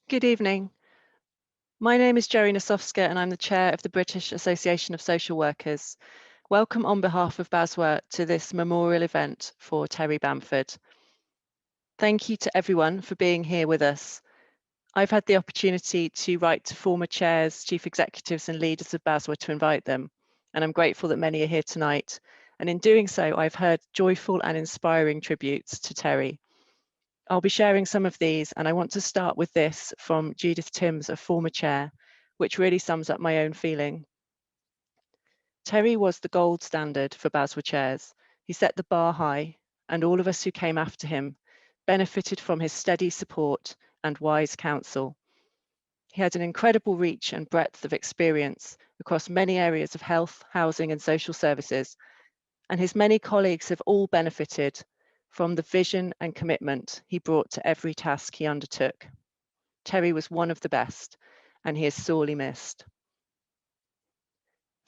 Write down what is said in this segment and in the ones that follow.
Good evening. My name is Jerry Nosowska and I'm the chair of the British Association of Social Workers. Welcome on behalf of BASWA to this memorial event for Terry Bamford. Thank you to everyone for being here with us. I've had the opportunity to write to former chairs, chief executives and leaders of BASWA to invite them, and I'm grateful that many are here tonight. And in doing so, I've heard joyful and inspiring tributes to Terry. I'll be sharing some of these, and I want to start with this from Judith Timms, a former chair, which really sums up my own feeling. Terry was the gold standard for BASWA chairs. He set the bar high, and all of us who came after him benefited from his steady support and wise counsel. He had an incredible reach and breadth of experience across many areas of health, housing, and social services, and his many colleagues have all benefited from the vision and commitment he brought to every task he undertook. Terry was one of the best, and he is sorely missed.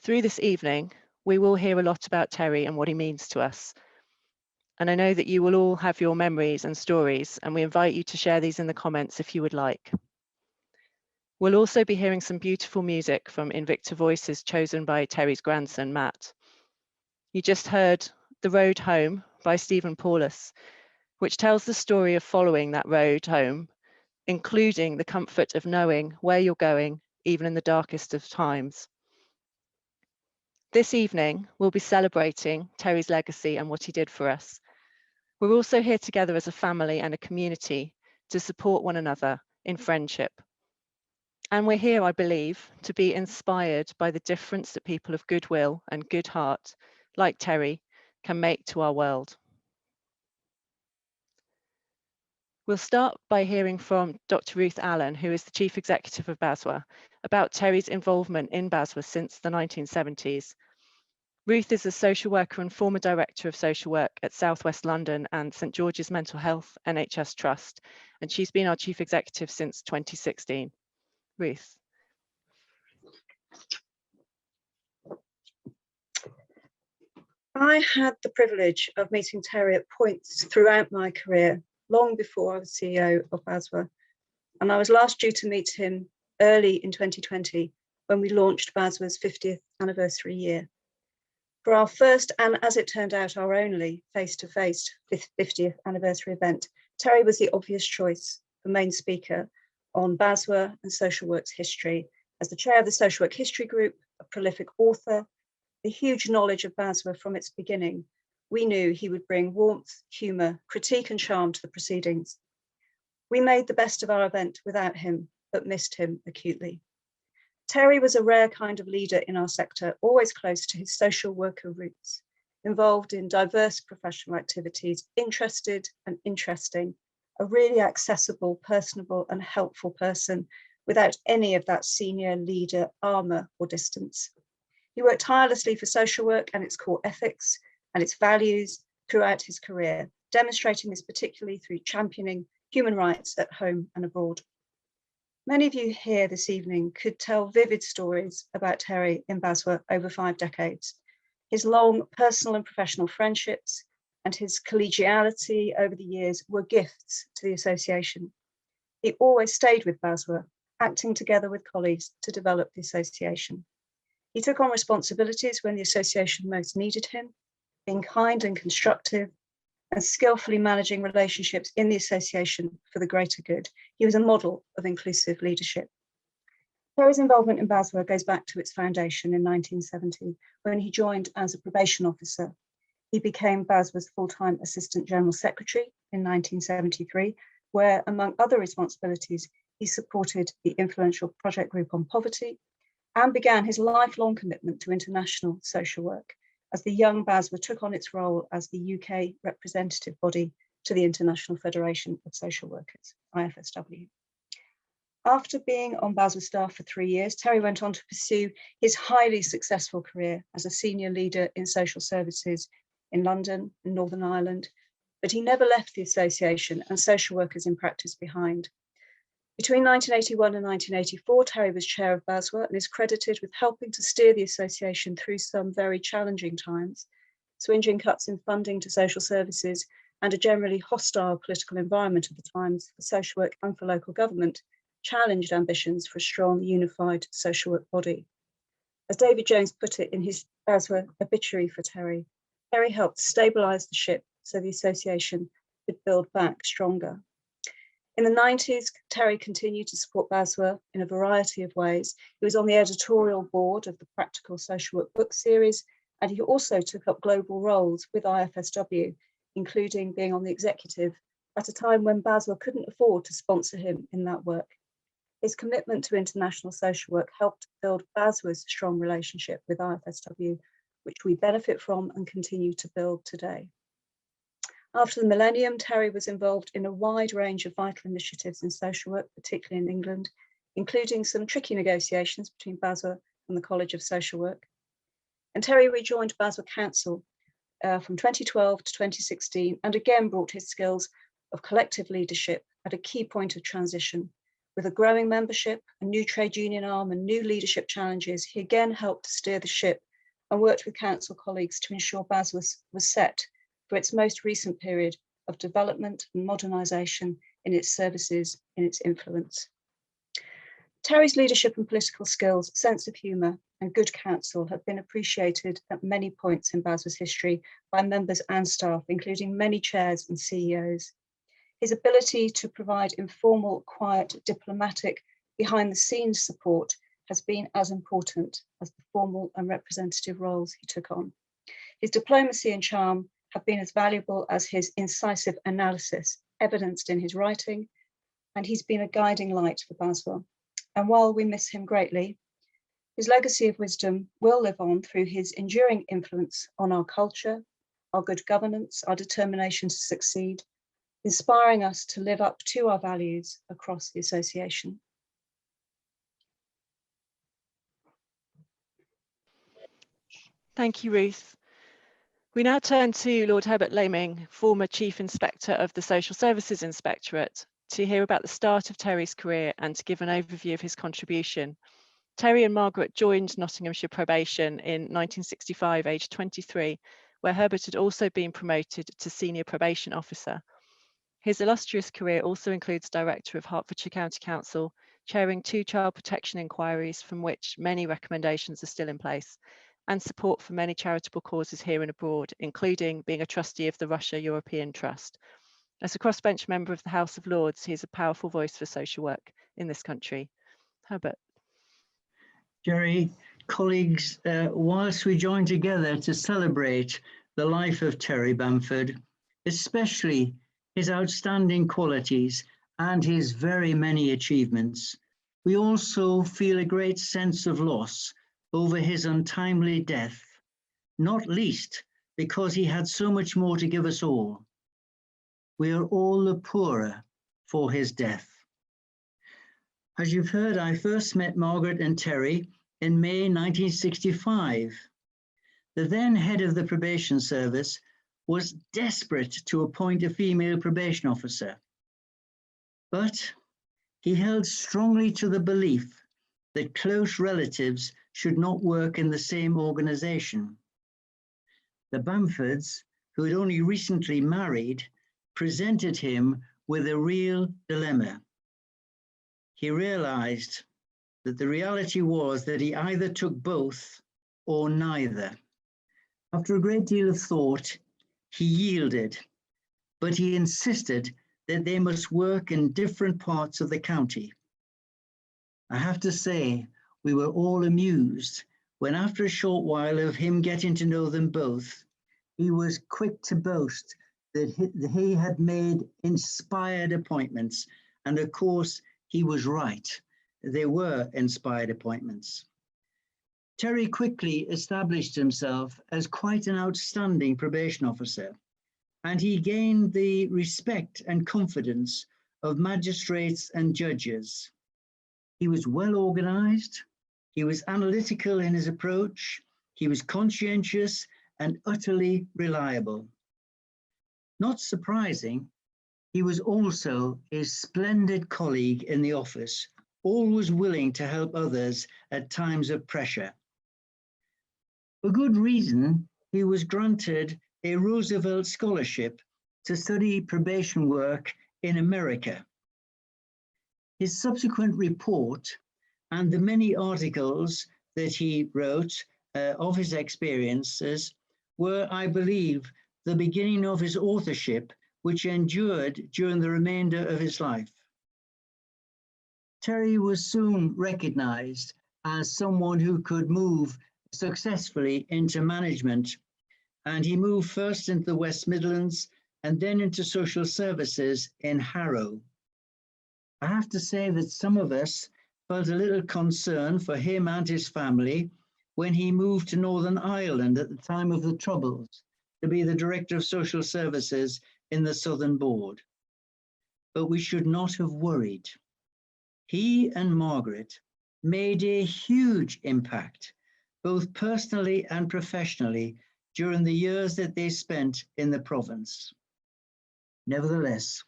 Through this evening, we will hear a lot about Terry and what he means to us. And I know that you will all have your memories and stories, and we invite you to share these in the comments if you would like. We'll also be hearing some beautiful music from Invicta Voices chosen by Terry's grandson, Matt. You just heard The Road Home by Stephen Paulus, which tells the story of following that road home, including the comfort of knowing where you're going, even in the darkest of times. This evening, we'll be celebrating Terry's legacy and what he did for us. We're also here together as a family and a community to support one another in friendship. And we're here, I believe, to be inspired by the difference that people of goodwill and good heart, like Terry, can make to our world. We'll start by hearing from Dr. Ruth Allen, who is the Chief Executive of BASWA, about Terry's involvement in BASWA since the 1970s. Ruth is a social worker and former Director of Social Work at South West London and St George's Mental Health NHS Trust, and she's been our Chief Executive since 2016. Ruth. I had the privilege of meeting Terry at points throughout my career, long before I was CEO of BASWA, and I was last due to meet him early in 2020 when we launched BASWA's 50th anniversary year. For our first, and as it turned out, our only face-to-face 50th anniversary event, Terry was the obvious choice for main speaker on BASWA and social work's history. As the chair of the Social Work History Group, a prolific author, the huge knowledge of BASWA from its beginning, we knew he would bring warmth, humour, critique and charm to the proceedings. We made the best of our event without him, but missed him acutely. Terry was a rare kind of leader in our sector, always close to his social worker roots, involved in diverse professional activities, interested and interesting, a really accessible, personable and helpful person without any of that senior leader armour or distance. He worked tirelessly for social work and its core ethics and its values throughout his career, demonstrating this particularly through championing human rights at home and abroad. Many of you here this evening could tell vivid stories about Terry in BASWA over 5 decades. His long personal and professional friendships and his collegiality over the years were gifts to the association. He always stayed with BASWA, acting together with colleagues to develop the association. He took on responsibilities when the association most needed him, being kind and constructive, and skillfully managing relationships in the association for the greater good. He was a model of inclusive leadership. Terry's involvement in BASWA goes back to its foundation in 1970, when he joined as a probation officer. He became BASWA's full-time Assistant General Secretary in 1973, where, among other responsibilities, he supported the influential Project Group on Poverty and began his lifelong commitment to international social work as the young BASWA took on its role as the UK representative body to the International Federation of Social Workers, IFSW. After being on BASWA staff for 3 years, Terry went on to pursue his highly successful career as a senior leader in social services in London and Northern Ireland, but he never left the association and social workers in practice behind. Between 1981 and 1984, Terry was chair of BASWA and is credited with helping to steer the association through some very challenging times, swinging cuts in funding to social services and a generally hostile political environment at the times for social work and for local government, challenged ambitions for a strong, unified social work body. As David Jones put it in his BASWA obituary for Terry, Terry helped stabilise the ship so the association could build back stronger. In the 90s, Terry continued to support BASWA in a variety of ways. He was on the editorial board of the Practical Social Work book series, and he also took up global roles with IFSW, including being on the executive at a time when BASWA couldn't afford to sponsor him in that work. His commitment to international social work helped build BASWA's strong relationship with IFSW, which we benefit from and continue to build today. After the millennium, Terry was involved in a wide range of vital initiatives in social work, particularly in England, including some tricky negotiations between BASWA and the College of Social Work. And Terry rejoined BASWA Council from 2012 to 2016, and again brought his skills of collective leadership at a key point of transition. With a growing membership, a new trade union arm, and new leadership challenges, he again helped to steer the ship and worked with council colleagues to ensure BASWA was set for its most recent period of development and modernisation in its services, in its influence. Terry's leadership and political skills, sense of humour and good counsel have been appreciated at many points in BASWA's history by members and staff, including many chairs and CEOs. His ability to provide informal, quiet, diplomatic, behind-the-scenes support has been as important as the formal and representative roles he took on. His diplomacy and charm have been as valuable as his incisive analysis, evidenced in his writing, and he's been a guiding light for BASWA. And while we miss him greatly, his legacy of wisdom will live on through his enduring influence on our culture, our good governance, our determination to succeed, inspiring us to live up to our values across the association. Thank you, Ruth. We now turn to Lord Herbert Laming, former Chief Inspector of the Social Services Inspectorate, to hear about the start of Terry's career and to give an overview of his contribution. Terry and Margaret joined Nottinghamshire Probation in 1965, aged 23, where Herbert had also been promoted to Senior Probation Officer. His illustrious career also includes Director of Hertfordshire County Council, chairing 2 child protection inquiries from which many recommendations are still in place, and support for many charitable causes here and abroad, including being a trustee of the Russia European Trust. As a crossbench member of the House of Lords, he is a powerful voice for social work in this country. Herbert. Jerry, colleagues, whilst we join together to celebrate the life of Terry Bamford, especially his outstanding qualities and his very many achievements, we also feel a great sense of loss over his untimely death, not least because he had so much more to give us all. We are all the poorer for his death. As you've heard, I first met Margaret and Terry in May 1965. The then head of the probation service was desperate to appoint a female probation officer, but he held strongly to the belief that close relatives should not work in the same organisation. The Bamfords, who had only recently married, presented him with a real dilemma. He realised that the reality was that he either took both or neither. After a great deal of thought, he yielded, but he insisted that they must work in different parts of the county. I have to say, we were all amused when, after a short while of him getting to know them both, he was quick to boast that he had made inspired appointments. And of course, he was right. They were inspired appointments. Terry quickly established himself as quite an outstanding probation officer, and he gained the respect and confidence of magistrates and judges. He was well organised, he was analytical in his approach, he was conscientious and utterly reliable. Not surprising, he was also a splendid colleague in the office, always willing to help others at times of pressure. For good reason, he was granted a Roosevelt Scholarship to study probation work in America. His subsequent report and the many articles that he wrote of his experiences were, I believe, the beginning of his authorship, which endured during the remainder of his life. Terry was soon recognized as someone who could move successfully into management, and he moved first into the West Midlands and then into social services in Harrow. I have to say that some of us felt a little concern for him and his family when he moved to Northern Ireland at the time of the Troubles to be the Director of Social Services in the Southern Board. But we should not have worried. He and Margaret made a huge impact, both personally and professionally, during the years that they spent in the province. Nevertheless,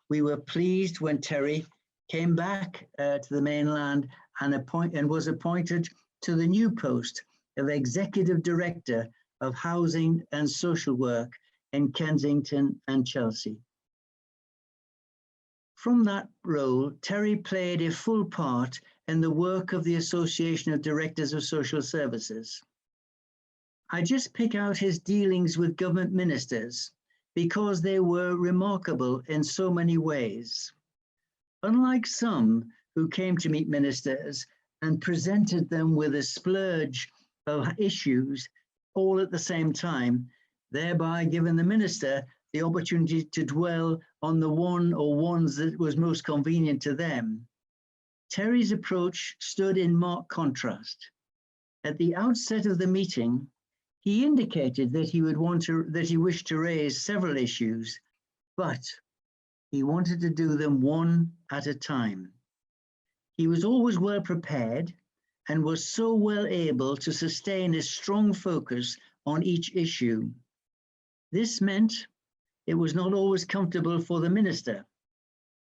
we were pleased when Terry came back to the mainland and was appointed to the new post of Executive Director of Housing and Social Work in Kensington and Chelsea. From that role, Terry played a full part in the work of the Association of Directors of Social Services. I just pick out his dealings with government ministers because they were remarkable in so many ways. Unlike some who came to meet ministers and presented them with a splurge of issues all at the same time, thereby giving the minister the opportunity to dwell on the one or ones that was most convenient to them. Terry's approach stood in marked contrast. At the outset of the meeting, he indicated that he wished to raise several issues, but he wanted to do them one at a time. He was always well prepared and was so well able to sustain a strong focus on each issue. This meant it was not always comfortable for the minister,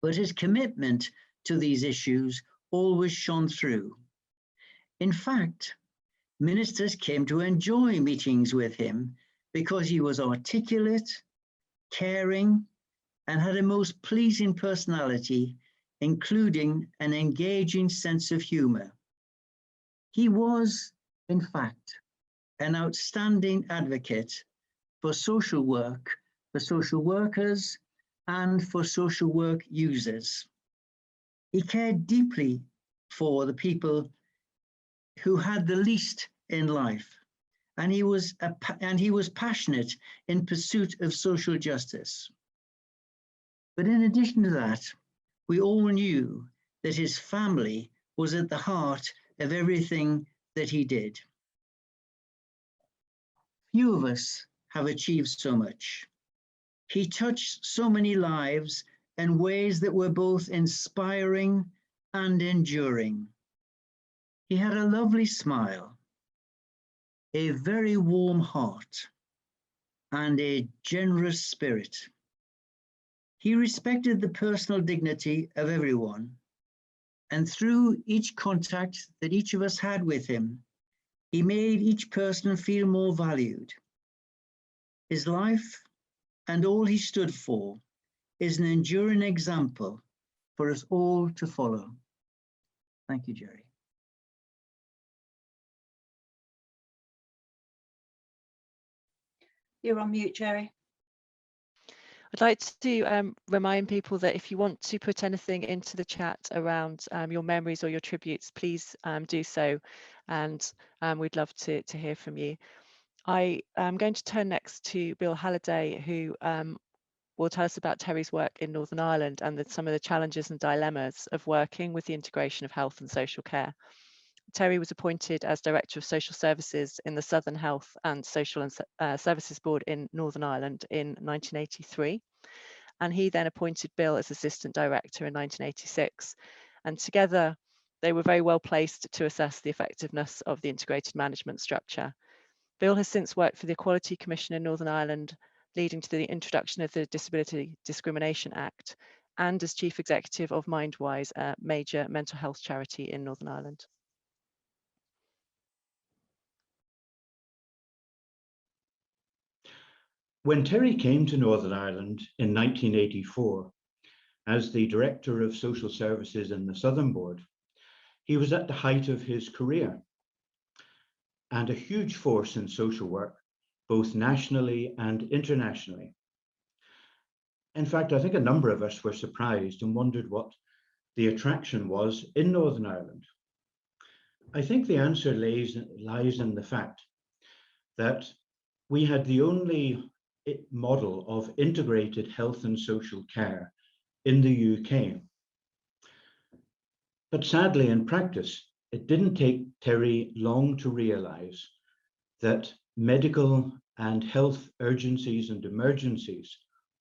but his commitment to these issues always shone through. In fact, ministers came to enjoy meetings with him because he was articulate, caring, and had a most pleasing personality, including an engaging sense of humor. He was, in fact, an outstanding advocate for social work, for social workers, and for social work users. He cared deeply for the people who had the least in life, and he was passionate in pursuit of social justice. But in addition to that, we all knew that his family was at the heart of everything that he did. Few of us have achieved so much. He touched so many lives in ways that were both inspiring and enduring. He had a lovely smile, a very warm heart, and a generous spirit. He respected the personal dignity of everyone, and through each contact that each of us had with him, he made each person feel more valued. His life and all he stood for is an enduring example for us all to follow. Thank you, Jerry. You're on mute, Jerry. I'd like to remind people that if you want to put anything into the chat around your memories or your tributes, please do so, and we'd love to hear from you. I am going to turn next to Bill Halliday, who will tell us about Terry's work in Northern Ireland and some of the challenges and dilemmas of working with the integration of health and social care. Terry was appointed as Director of Social Services in the Southern Health and Social Services Board in Northern Ireland in 1983. And he then appointed Bill as Assistant Director in 1986. And together, they were very well placed to assess the effectiveness of the integrated management structure. Bill has since worked for the Equality Commission in Northern Ireland, leading to the introduction of the Disability Discrimination Act, and as Chief Executive of Mindwise, a major mental health charity in Northern Ireland. When Terry came to Northern Ireland in 1984, as the Director of Social Services in the Southern Board, he was at the height of his career and a huge force in social work, both nationally and internationally. In fact, I think a number of us were surprised and wondered what the attraction was in Northern Ireland. I think the answer lies in the fact that we had the only model of integrated health and social care in the UK. But sadly, in practice, it didn't take Terry long to realise that medical and health urgencies and emergencies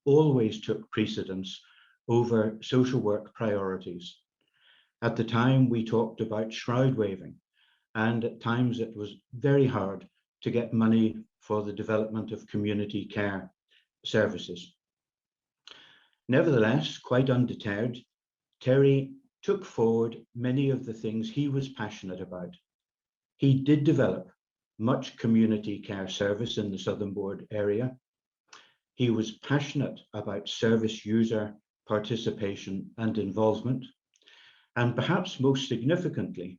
always took precedence over social work priorities. At the time, we talked about shroud waving, and at times it was very hard to get money for the development of community care services. Nevertheless, quite undeterred, Terry took forward many of the things he was passionate about. He did develop much community care service in the Southern Board area. He was passionate about service user participation and involvement. And perhaps most significantly,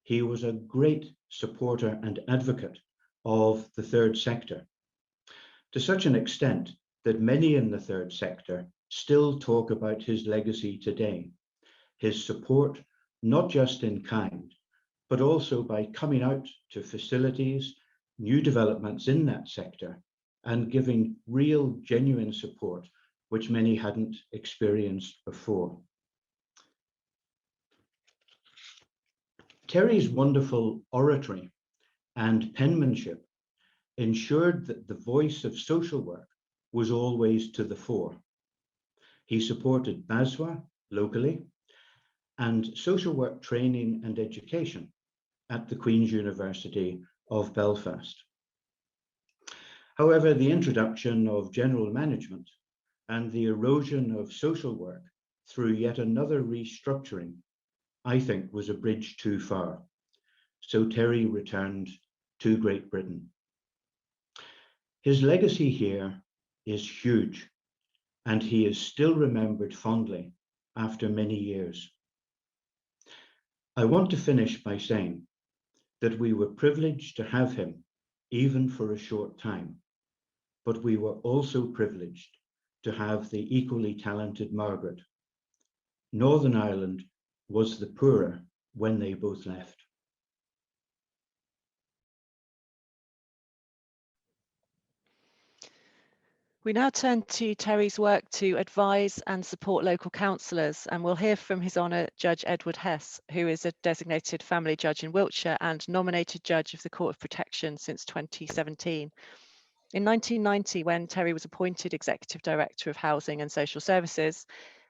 he was a great supporter and advocate of the third sector, to such an extent that many in the third sector still talk about his legacy today, his support, not just in kind, but also by coming out to facilities, new developments in that sector, and giving real, genuine support, which many hadn't experienced before. Terry's wonderful oratory and penmanship ensured that the voice of social work was always to the fore. He supported BASWA locally and social work training and education at the Queen's University of Belfast. However, the introduction of general management and the erosion of social work through yet another restructuring, I think, was a bridge too far. So Terry returned to Great Britain. His legacy here is huge, and he is still remembered fondly after many years. I want to finish by saying that we were privileged to have him, even for a short time, but we were also privileged to have the equally talented Margaret. Northern Ireland was the poorer when they both left. We now turn to Terry's work to advise and support local councillors, and we'll hear from His Honour Judge Edward Hess, who is a designated family judge in Wiltshire and nominated judge of the Court of Protection since 2017. In 1990, when Terry was appointed Executive Director of Housing and Social Services,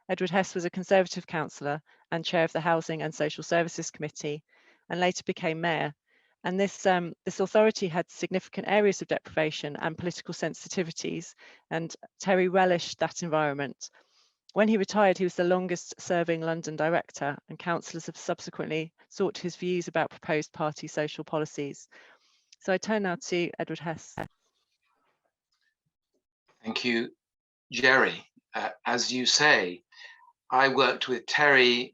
Edward Hess was a Conservative councillor and chair of the Housing and Social Services Committee, and later became mayor. And this authority had significant areas of deprivation and political sensitivities, and Terry relished that environment. When he retired, he was the longest serving London director, and councillors have subsequently sought his views about proposed party social policies. So I turn now to Edward Hess. Thank you, Jerry. As you say, I worked with Terry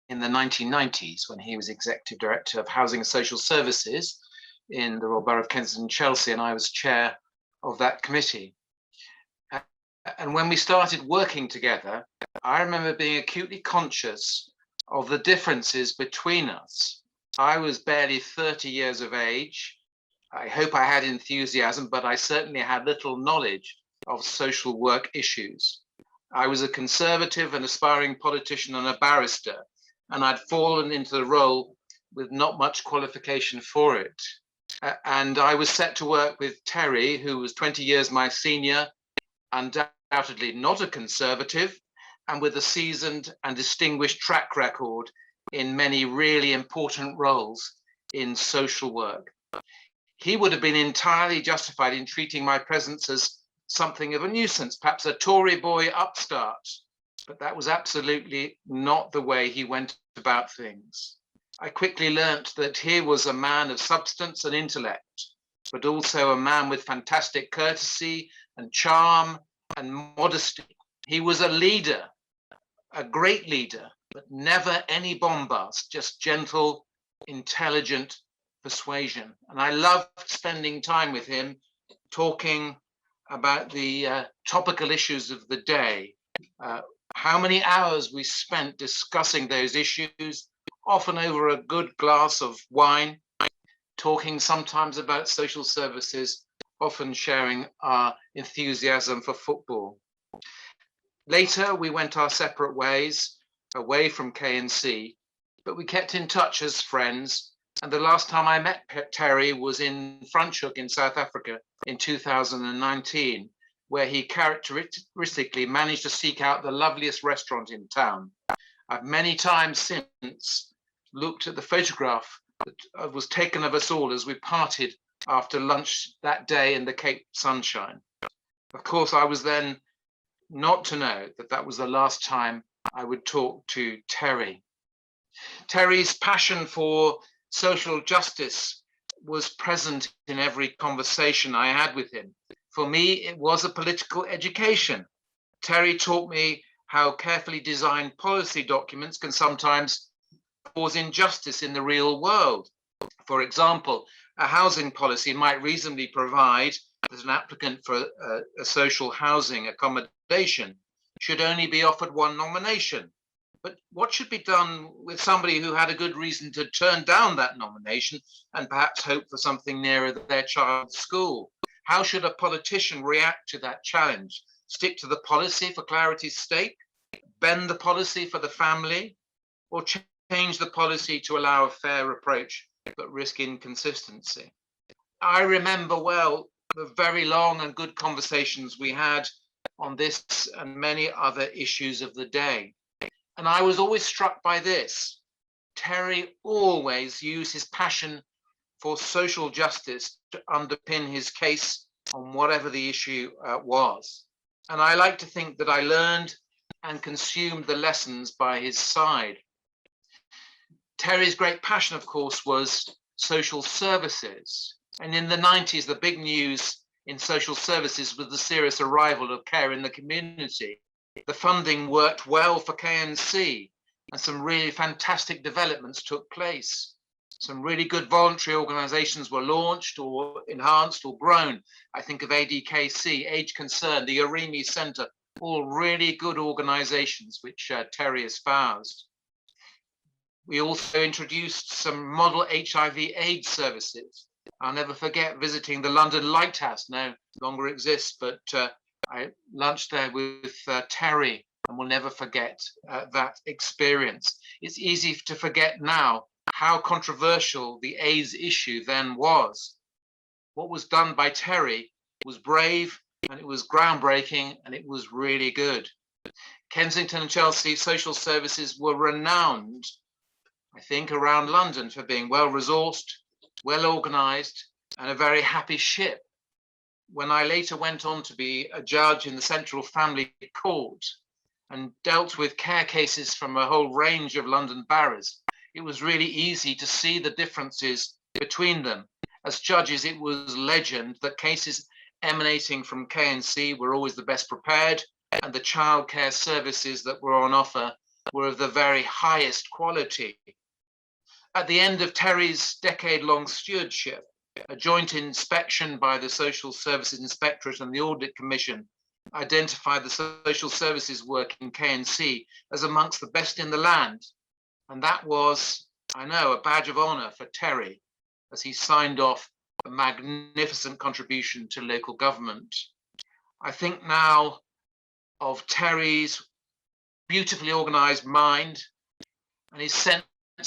in the 1990s when he was Executive Director of Housing and Social Services in the Royal Borough of Kensington and Chelsea, and I was chair of that committee. And when we started working together, I remember being acutely conscious of the differences between us. I was barely 30 years of age. I hope I had enthusiasm, but I certainly had little knowledge of social work issues. I was a conservative and aspiring politician and a barrister, and I'd fallen into the role with not much qualification for it. And I was set to work with Terry, who was 20 years my senior, undoubtedly not a conservative, and with a seasoned and distinguished track record in many really important roles in social work. He would have been entirely justified in treating my presence as something of a nuisance, perhaps a Tory boy upstart, but that was absolutely not the way he went about things. I quickly learnt that he was a man of substance and intellect, but also a man with fantastic courtesy and charm and modesty. He was a leader, a great leader, but never any bombast, just gentle, intelligent persuasion. And I loved spending time with him, talking about the topical issues of the day, how many hours we spent discussing those issues, often over a good glass of wine, talking sometimes about social services, often sharing our enthusiasm for football. Later, we went our separate ways, away from KNC, but we kept in touch as friends. And the last time I met Terry was in Franschhoek in South Africa in 2019, where he characteristically managed to seek out the loveliest restaurant in town. I've many times since looked at the photograph that was taken of us all as we parted after lunch that day in the Cape sunshine. Of course, I was then not to know that that was the last time I would talk to Terry. Terry's passion for social justice was present in every conversation I had with him. For me, it was a political education. Terry taught me how carefully designed policy documents can sometimes cause injustice in the real world. For example, a housing policy might reasonably provide that an applicant for a social housing accommodation should only be offered one nomination. But what should be done with somebody who had a good reason to turn down that nomination and perhaps hope for something nearer their child's school? How should a politician react to that challenge? Stick to the policy for clarity's sake, bend the policy for the family, or change the policy to allow a fair approach but risk inconsistency? I remember well the very long and good conversations we had on this and many other issues of the day. And I was always struck by this. Terry always used his passion for social justice to underpin his case on whatever the issue was. And I like to think that I learned and consumed the lessons by his side. Terry's great passion, of course, was social services. And in the 90s, the big news in social services was the serious arrival of care in the community. The funding worked well for KNC, and some really fantastic developments took place. Some really good voluntary organizations were launched or enhanced or grown. I think of ADKC, Age Concern, the Arimi Center, all really good organizations which Terry espoused. We also introduced some model HIV/AIDS services. I'll never forget visiting the London Lighthouse, no longer exists, but I lunched there with Terry, and will never forget that experience. It's easy to forget now how controversial the AIDS issue then was. What was done by Terry was brave, and it was groundbreaking, and it was really good. Kensington and Chelsea social services were renowned, I think, around London for being well-resourced, well-organized, and a very happy ship. When I later went on to be a judge in the Central Family Court and dealt with care cases from a whole range of London boroughs, it was really easy to see the differences between them. As judges, it was legend that cases emanating from KNC were always the best prepared, and the childcare services that were on offer were of the very highest quality. At the end of Terry's decade-long stewardship, a joint inspection by the Social Services Inspectorate and the Audit Commission identified the social services work in KNC as amongst the best in the land. And that was, I know, a badge of honor for Terry as he signed off a magnificent contribution to local government. I think now of Terry's beautifully organized mind and his sense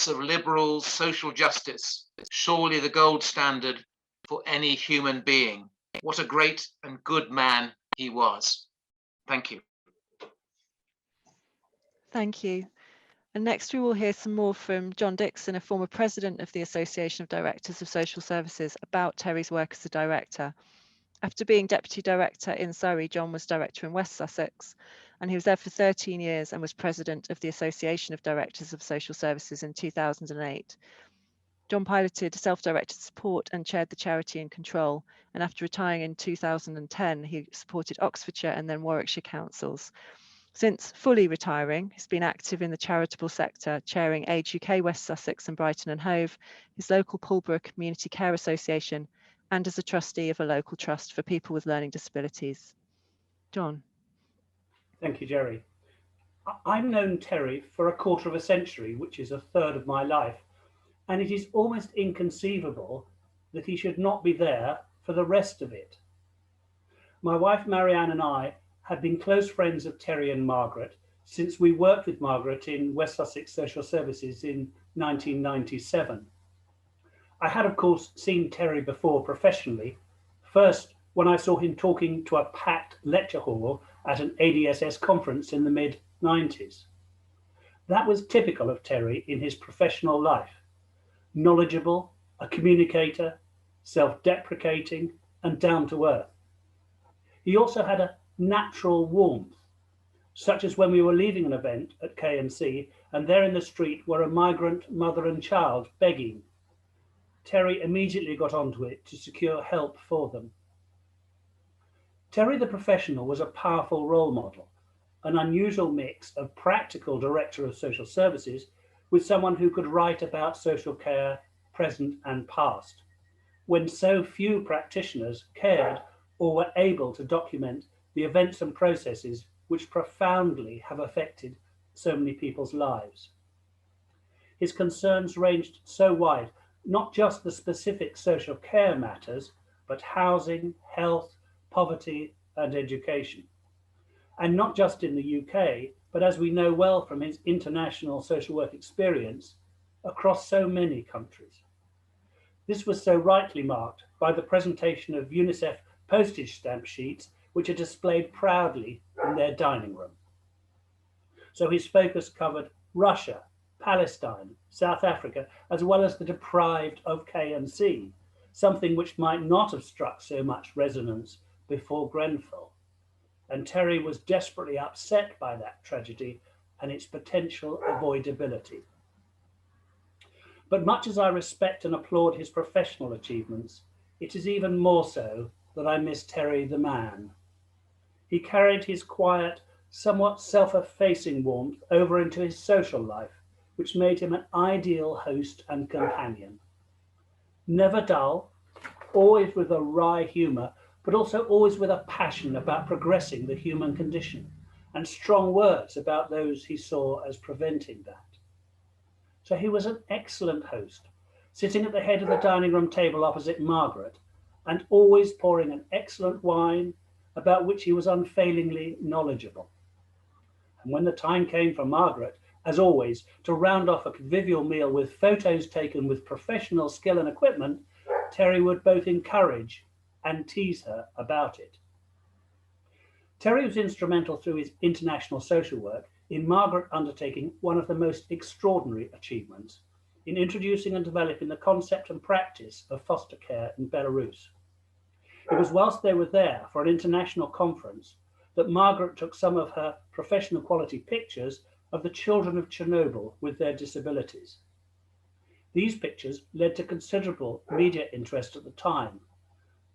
of liberal social justice, surely the gold standard for any human being. What a great and good man he was. Thank you. Thank you. And next we will hear some more from John Dixon, a former president of the Association of Directors of Social Services, about Terry's work as a director. After being deputy director in Surrey, John was director in West Sussex, and he was there for 13 years and was president of the Association of Directors of Social Services in 2008. John piloted self-directed support and chaired the charity in control, and after retiring in 2010, he supported Oxfordshire and then Warwickshire councils. Since fully retiring, he's been active in the charitable sector, chairing Age UK West Sussex and Brighton and Hove, his local Pulborough Community Care Association, and as a trustee of a local trust for people with learning disabilities. John. Thank you, Jerry. I've known Terry for a quarter of a century, which is a third of my life, and it is almost inconceivable that he should not be there for the rest of it. My wife Marianne and I have been close friends of Terry and Margaret since we worked with Margaret in West Sussex Social Services in 1997. I had, of course, seen Terry before professionally, first when I saw him talking to a packed lecture hall at an ADSS conference in the mid-90s. That was typical of Terry in his professional life: knowledgeable, a communicator, self-deprecating, and down to earth. He also had a natural warmth, such as when we were leaving an event at K&C and there in the street were a migrant mother and child begging. Terry immediately got onto it to secure help for them. Terry the professional was a powerful role model, an unusual mix of practical director of social services with someone who could write about social care, present and past, when so few practitioners cared or were able to document the events and processes which profoundly have affected so many people's lives. His concerns ranged so wide, not just the specific social care matters, but housing, health, poverty, and education. And not just in the UK, but as we know well from his international social work experience, across so many countries. This was so rightly marked by the presentation of UNICEF postage stamp sheets, which are displayed proudly in their dining room. So his focus covered Russia, Palestine, South Africa, as well as the deprived of K&C, something which might not have struck so much resonance before Grenfell. And Terry was desperately upset by that tragedy and its potential avoidability. But much as I respect and applaud his professional achievements, it is even more so that I miss Terry the man. He carried his quiet, somewhat self-effacing warmth over into his social life, which made him an ideal host and companion. Never dull, always with a wry humour, but also always with a passion about progressing the human condition, and strong words about those he saw as preventing that. So he was an excellent host, sitting at the head of the dining room table opposite Margaret, and always pouring an excellent wine about which he was unfailingly knowledgeable. And when the time came for Margaret, as always, to round off a convivial meal with photos taken with professional skill and equipment, Terry would both encourage and tease her about it. Terry was instrumental through his international social work in Margaret undertaking one of the most extraordinary achievements in introducing and developing the concept and practice of foster care in Belarus. It was whilst they were there for an international conference that Margaret took some of her professional quality pictures of the children of Chernobyl with their disabilities. These pictures led to considerable media interest at the time,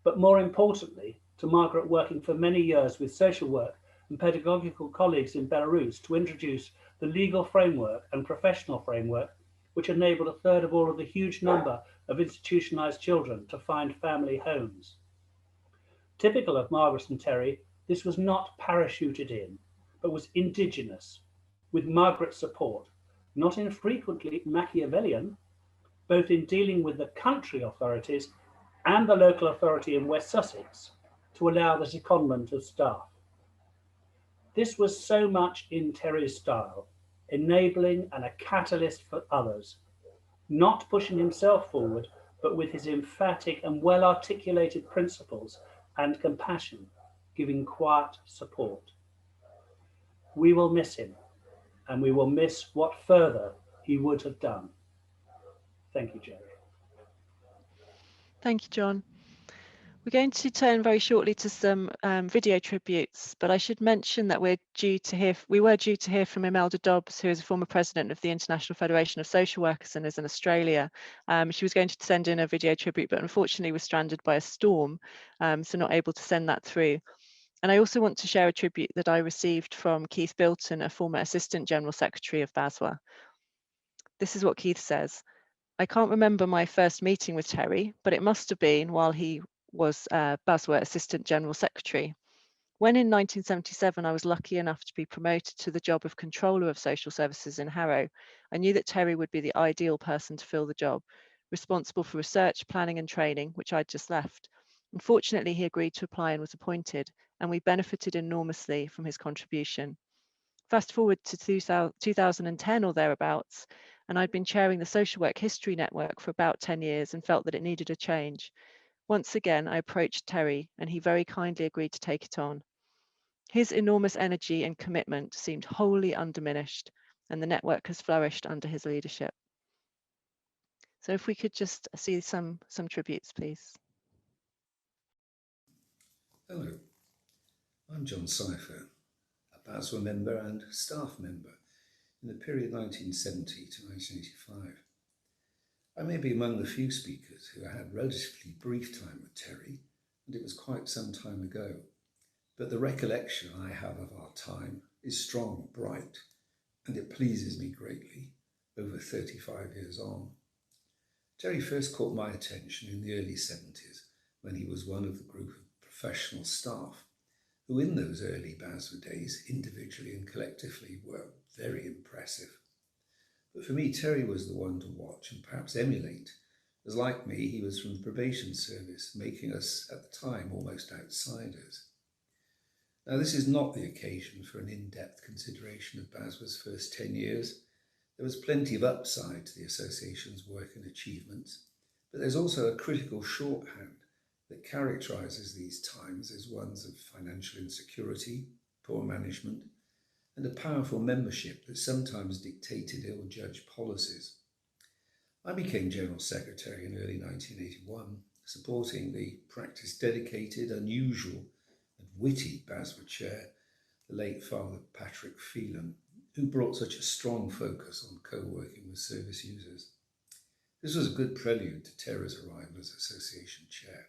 but more importantly, to Margaret working for many years with social work and pedagogical colleagues in Belarus to introduce the legal framework and professional framework which enabled a third of all of the huge number of institutionalized children to find family homes. Typical of Margaret and Terry, this was not parachuted in, but was indigenous, with Margaret's support, not infrequently Machiavellian, both in dealing with the country authorities and the local authority in West Sussex to allow the secondment of staff. This was so much in Terry's style, enabling and a catalyst for others, not pushing himself forward, but with his emphatic and well-articulated principles and compassion, giving quiet support. We will miss him, and we will miss what further he would have done. Thank you, Jerry. Thank you, John. We're going to turn very shortly to some video tributes, but I should mention that we were due to hear from Imelda Dobbs, who is a former president of the International Federation of Social Workers and is in Australia. She was going to send in a video tribute, but unfortunately was stranded by a storm, so not able to send that through. And I also want to share a tribute that I received from Keith Bilton, a former Assistant General Secretary of BASWA. This is what Keith says. I can't remember my first meeting with Terry, but it must have been while he was BASWA Assistant General Secretary. When in 1977 I was lucky enough to be promoted to the job of Controller of Social Services in Harrow, I knew that Terry would be the ideal person to fill the job, responsible for research, planning and training, which I'd just left. Unfortunately, he agreed to apply and was appointed, and we benefited enormously from his contribution. Fast forward to 2010 or thereabouts, and I'd been chairing the Social Work History Network for about 10 years and felt that it needed a change. Once again, I approached Terry, and he very kindly agreed to take it on. His enormous energy and commitment seemed wholly undiminished, and the network has flourished under his leadership. So if we could just see some tributes, please. Hello, I'm John Cypher, a BASWA member and staff member in the period 1970 to 1985. I may be among the few speakers who had relatively brief time with Terry, and it was quite some time ago. But the recollection I have of our time is strong, bright, and it pleases me greatly over 35 years on. Terry first caught my attention in the early 70s when he was one of the group of professional staff who in those early BASWA days, individually and collectively, were very impressive. But for me, Terry was the one to watch and perhaps emulate, as like me, he was from the probation service, making us at the time almost outsiders. Now, this is not the occasion for an in-depth consideration of BASWA's first 10 years. There was plenty of upside to the association's work and achievements, but there's also a critical shorthand that characterises these times as ones of financial insecurity, poor management, and a powerful membership that sometimes dictated ill-judged policies. I became General Secretary in early 1981, supporting the practice-dedicated, unusual and witty BASWA chair, the late Father Patrick Phelan, who brought such a strong focus on co-working with service users. This was a good prelude to Terry's arrival as Association Chair.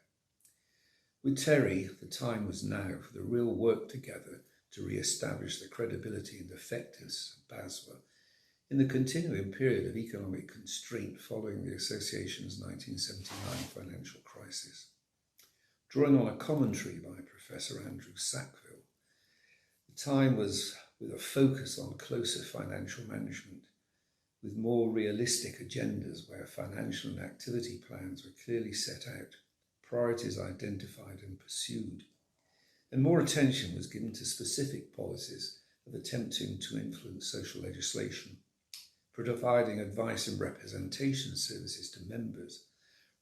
With Terry, the time was now for the real work together to re-establish the credibility and effectiveness of BASWA in the continuing period of economic constraint following the Association's 1979 financial crisis. Drawing on a commentary by Professor Andrew Sackville, the time was with a focus on closer financial management, with more realistic agendas where financial and activity plans were clearly set out, priorities identified and pursued, and more attention was given to specific policies of attempting to influence social legislation, providing advice and representation services to members,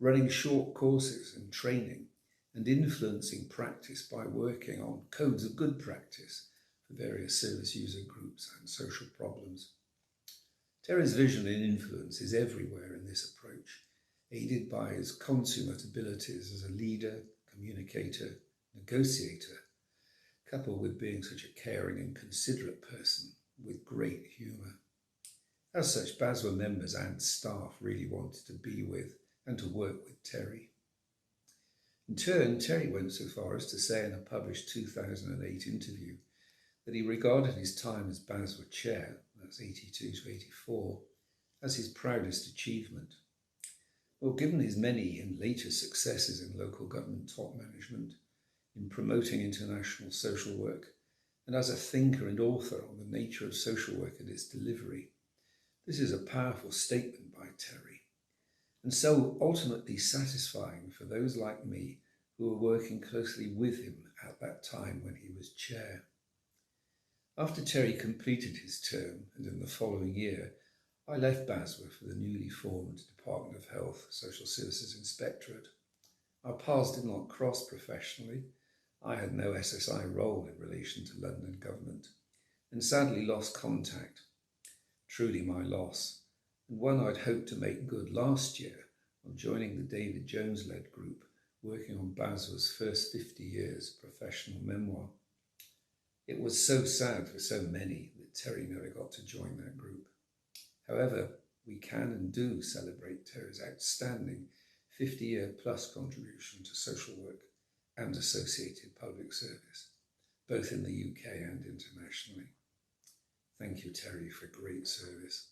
running short courses and training, and influencing practice by working on codes of good practice for various service user groups and social problems. Terry's vision and influence is everywhere in this approach, aided by his consummate abilities as a leader, communicator, negotiator, coupled with being such a caring and considerate person with great humour. As such, BASWA members and staff really wanted to be with and to work with Terry. In turn, Terry went so far as to say in a published 2008 interview that he regarded his time as BASWA chair, that's 82 to 84, as his proudest achievement. Well, given his many and later successes in local government top management, in promoting international social work, and as a thinker and author on the nature of social work and its delivery, this is a powerful statement by Terry, and so ultimately satisfying for those like me who were working closely with him at that time when he was chair. After Terry completed his term, and in the following year, I left BASWA for the newly formed Department of Health Social Services Inspectorate. Our paths did not cross professionally. I had no SSI role in relation to London government, and sadly lost contact. Truly my loss, and one I'd hoped to make good last year on joining the David Jones-led group working on BASWA's first 50 years professional memoir. It was so sad for so many that Terry never got to join that group. However, we can and do celebrate Terry's outstanding 50-year plus contribution to social work and associated public service. both in the UK and internationally. Thank you, Terry, for great service.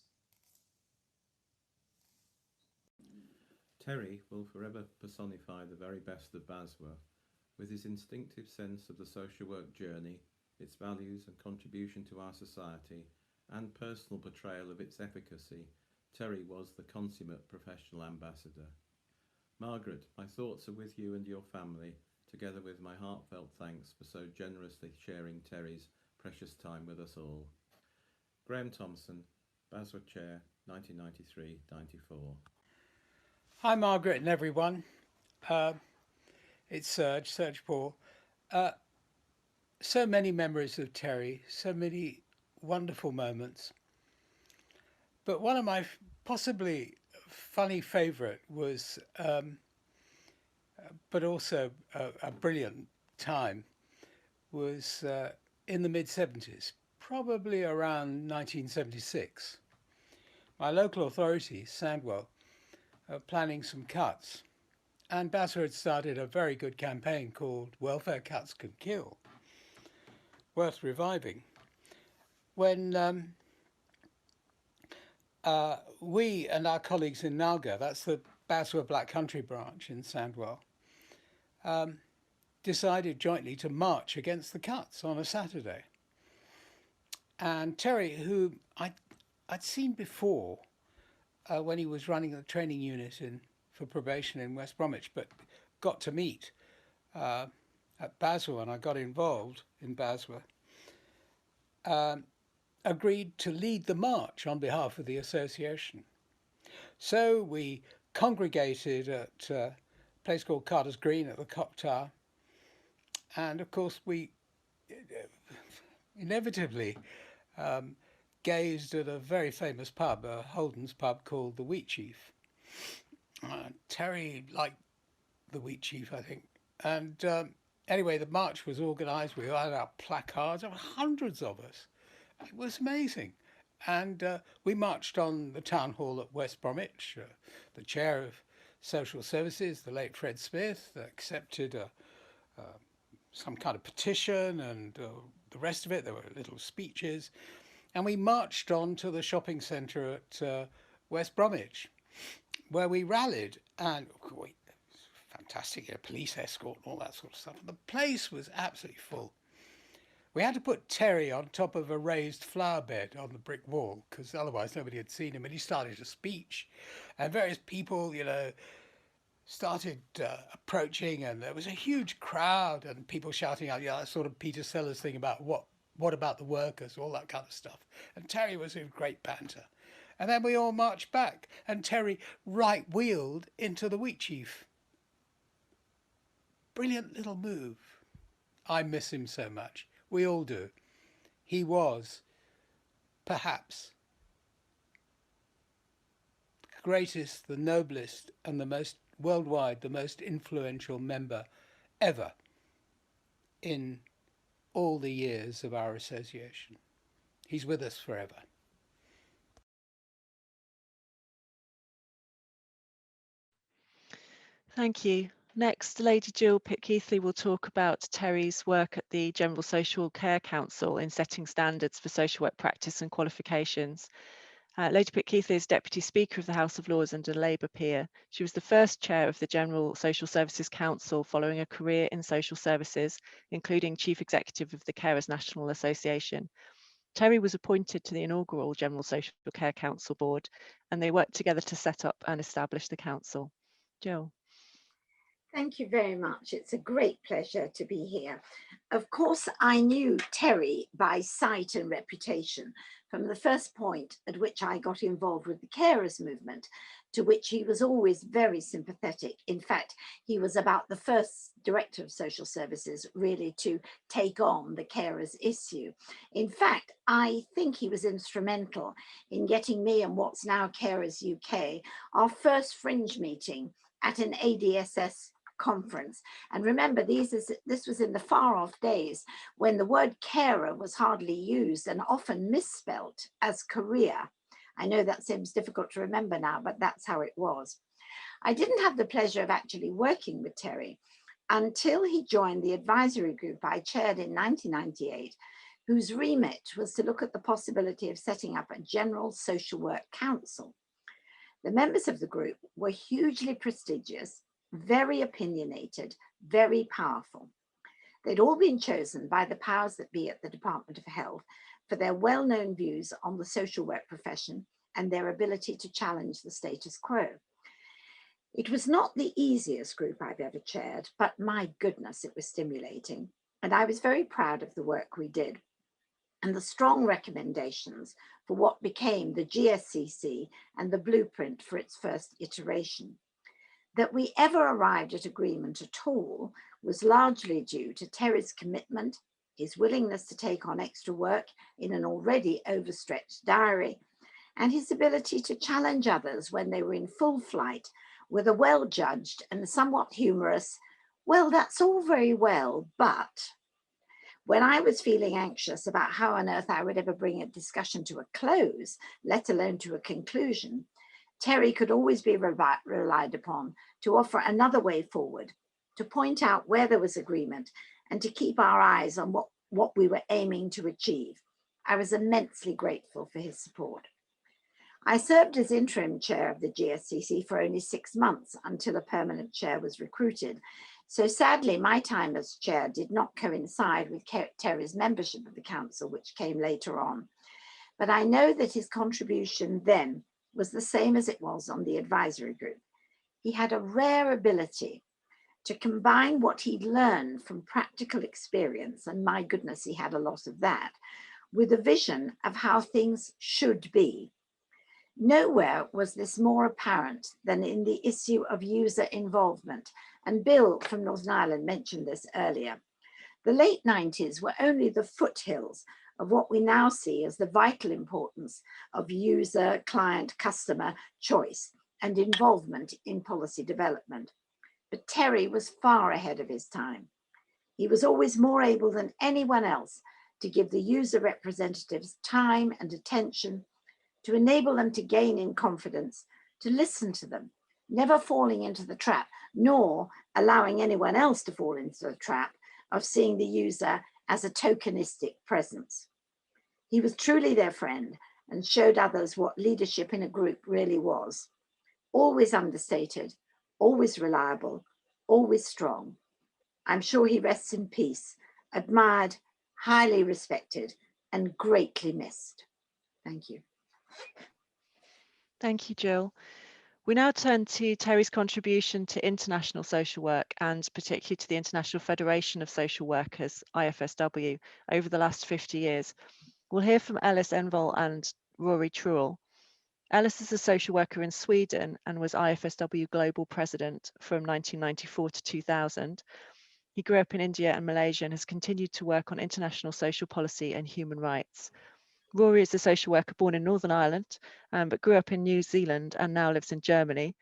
Terry will forever personify the very best of Basworth, with his instinctive sense of the social work journey, its values and contribution to our society, and personal portrayal of its efficacy. Terry was the consummate professional ambassador. Margaret, my thoughts are with you and your family, together with my heartfelt thanks for so generously sharing Terry's precious time with us all. Graham Thompson, Basworth Chair, 1993-94. Hi, Margaret and everyone. It's Serge Paul. So many memories of Terry, so many wonderful moments. But one of my possibly funny favourite was, but also a brilliant time, was in the mid-70s, probably around 1976. My local authority, Sandwell, planning some cuts, and Basworth had started a very good campaign called Welfare Cuts Can Kill, worth reviving, when we and our colleagues in Nalga, that's the Basworth Black Country branch in Sandwell, decided jointly to march against the cuts on a Saturday. And Terry, who I'd seen before, when he was running the training unit for probation in West Bromwich, but got to meet at Basworth, and I got involved in Basworth, agreed to lead the march on behalf of the association. So we congregated at a place called Carter's Green at the Cock Tower, and of course we inevitably gazed at a very famous pub, a Holden's pub called the Wheat Chief. Terry liked the Wheat Chief, I think. And anyway, the march was organised. We had our placards. There were hundreds of us. It was amazing. And we marched on the town hall at West Bromwich. The chair of social services, the late Fred Smith, accepted some kind of petition, and the rest of it, there were little speeches. And we marched on to the shopping centre at West Bromwich, where we rallied, and fantastic, police escort and all that sort of stuff. The place was absolutely full. We had to put Terry on top of a raised flower bed on the brick wall, because otherwise nobody had seen him. And he started a speech, and various people, started approaching, and there was a huge crowd, and people shouting out, that sort of Peter Sellers thing about what about the workers, all that kind of stuff. And Terry was in great banter. And then we all marched back, and Terry right-wheeled into the Wheat Chief. Brilliant little move. I miss him so much. We all do. He was, perhaps, the greatest, the noblest, and the most worldwide, the most influential member ever in all the years of our association. He's with us forever. Thank you. Next, Lady Jill Pitt-Keithley will talk about Terry's work at the General Social Care Council in setting standards for social work practice and qualifications. Lady Pitt-Keithley is Deputy Speaker of the House of Lords and a Labour peer. She was the first chair of the General Social Services Council following a career in social services, including Chief Executive of the Carers National Association. Terry was appointed to the inaugural General Social Care Council board, and they worked together to set up and establish the council. Jill. Thank you very much. It's a great pleasure to be here. Of course, I knew Terry by sight and reputation from the first point at which I got involved with the carers movement, to which he was always very sympathetic. In fact, he was about the first director of social services really to take on the carers issue. In fact, I think he was instrumental in getting me and what's now Carers UK, our first fringe meeting at an ADSS conference. And remember, this was in the far off days when the word carer was hardly used and often misspelt as career. I know that seems difficult to remember now, but that's how it was. I didn't have the pleasure of actually working with Terry, until he joined the advisory group I chaired in 1998, whose remit was to look at the possibility of setting up a general social work council. The members of the group were hugely prestigious, very opinionated, very powerful. They'd all been chosen by the powers that be at the Department of Health for their well-known views on the social work profession and their ability to challenge the status quo. It was not the easiest group I've ever chaired, but my goodness, it was stimulating. And I was very proud of the work we did and the strong recommendations for what became the GSCC and the blueprint for its first iteration. That we ever arrived at agreement at all was largely due to Terry's commitment, his willingness to take on extra work in an already overstretched diary, and his ability to challenge others when they were in full flight with a well-judged and somewhat humorous, well, that's all very well, but when I was feeling anxious about how on earth I would ever bring a discussion to a close, let alone to a conclusion, Terry could always be relied upon to offer another way forward, to point out where there was agreement, and to keep our eyes on what we were aiming to achieve. I was immensely grateful for his support. I served as interim chair of the GSCC for only 6 months until a permanent chair was recruited. So sadly, my time as chair did not coincide with Terry's membership of the council, which came later on. But I know that his contribution then was the same as it was on the advisory group. He had a rare ability to combine what he'd learned from practical experience, and my goodness, he had a lot of that, with a vision of how things should be. Nowhere was this more apparent than in the issue of user involvement, and Bill from Northern Ireland mentioned this earlier. The late 90s were only the foothills of what we now see as the vital importance of user, client, customer choice and involvement in policy development. But Terry was far ahead of his time. He was always more able than anyone else to give the user representatives time and attention, to enable them to gain in confidence, to listen to them, never falling into the trap, nor allowing anyone else to fall into the trap of seeing the user as a tokenistic presence. He was truly their friend and showed others what leadership in a group really was. Always understated, always reliable, always strong. I'm sure he rests in peace, admired, highly respected, and greatly missed. Thank you. Thank you, Jill. We now turn to Terry's contribution to international social work and particularly to the International Federation of Social Workers, IFSW, over the last 50 years. We'll hear from Ellis Envall and Rory Truell. Ellis is a social worker in Sweden and was IFSW Global President from 1994 to 2000. He grew up in India and Malaysia and has continued to work on international social policy and human rights. Rory is a social worker born in Northern Ireland, but grew up in New Zealand and now lives in Germany.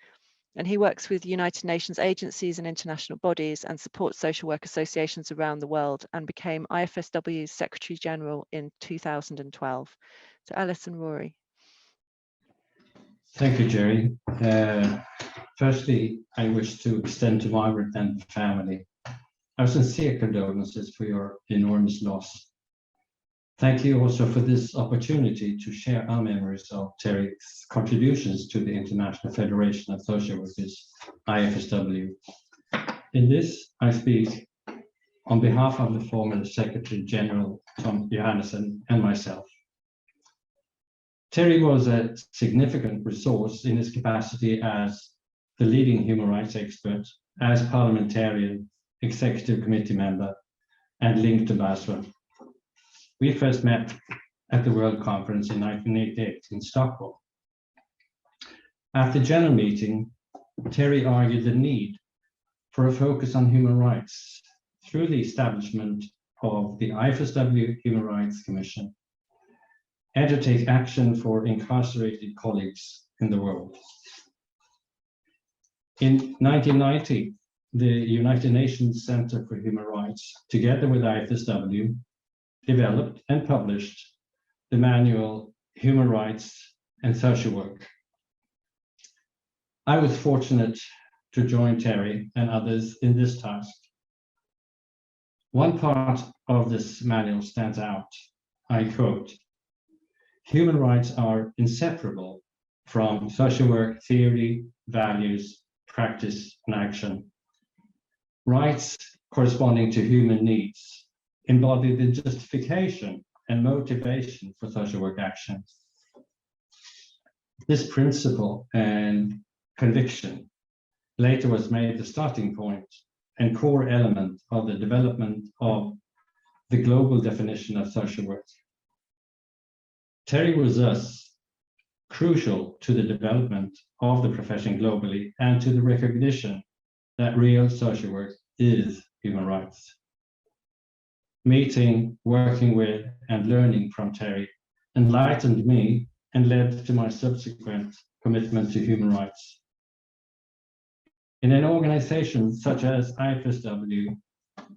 And he works with United Nations agencies and international bodies and supports social work associations around the world and became IFSW's Secretary General in 2012. So Ellis and Rory. Thank you, Jerry. Firstly, I wish to extend to Margaret and the family our sincere condolences for your enormous loss. Thank you also for this opportunity to share our memories of Terry's contributions to the International Federation of Social Workers, IFSW. In this, I speak on behalf of the former Secretary General, Tom Johannesson, and myself. Terry was a significant resource in his capacity as the leading human rights expert, as parliamentarian, executive committee member, and linked to BASWA. We first met at the World Conference in 1988 in Stockholm. At the general meeting, Terry argued the need for a focus on human rights through the establishment of the IFSW Human Rights Commission and to take action for incarcerated colleagues in the world. In 1990, the United Nations Center for Human Rights, together with IFSW, developed and published the manual Human Rights and Social Work. I was fortunate to join Terry and others in this task One part of this manual stands out. I quote, "Human rights are inseparable from social work theory, values, practice, and action. Rights corresponding to human needs embody the justification and motivation for social work action. This principle and conviction later was made the starting point and core element of the development of the global definition of social work. Terry was thus crucial to the development of the profession globally and to the recognition that real social work is human rights. Meeting, working with, and learning from Terry enlightened me and led to my subsequent commitment to human rights. In an organization such as IFSW,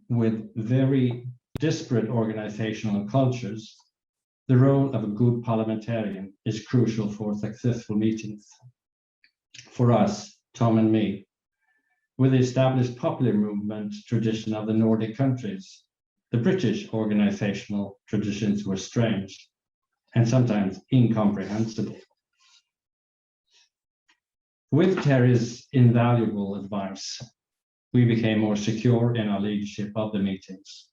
with very disparate organizational cultures, the role of a good parliamentarian is crucial for successful meetings. For us, Tom and me, with the established popular movement tradition of the Nordic countries, the British organizational traditions were strange and sometimes incomprehensible. With Terry's invaluable advice, we became more secure in our leadership of the meetings.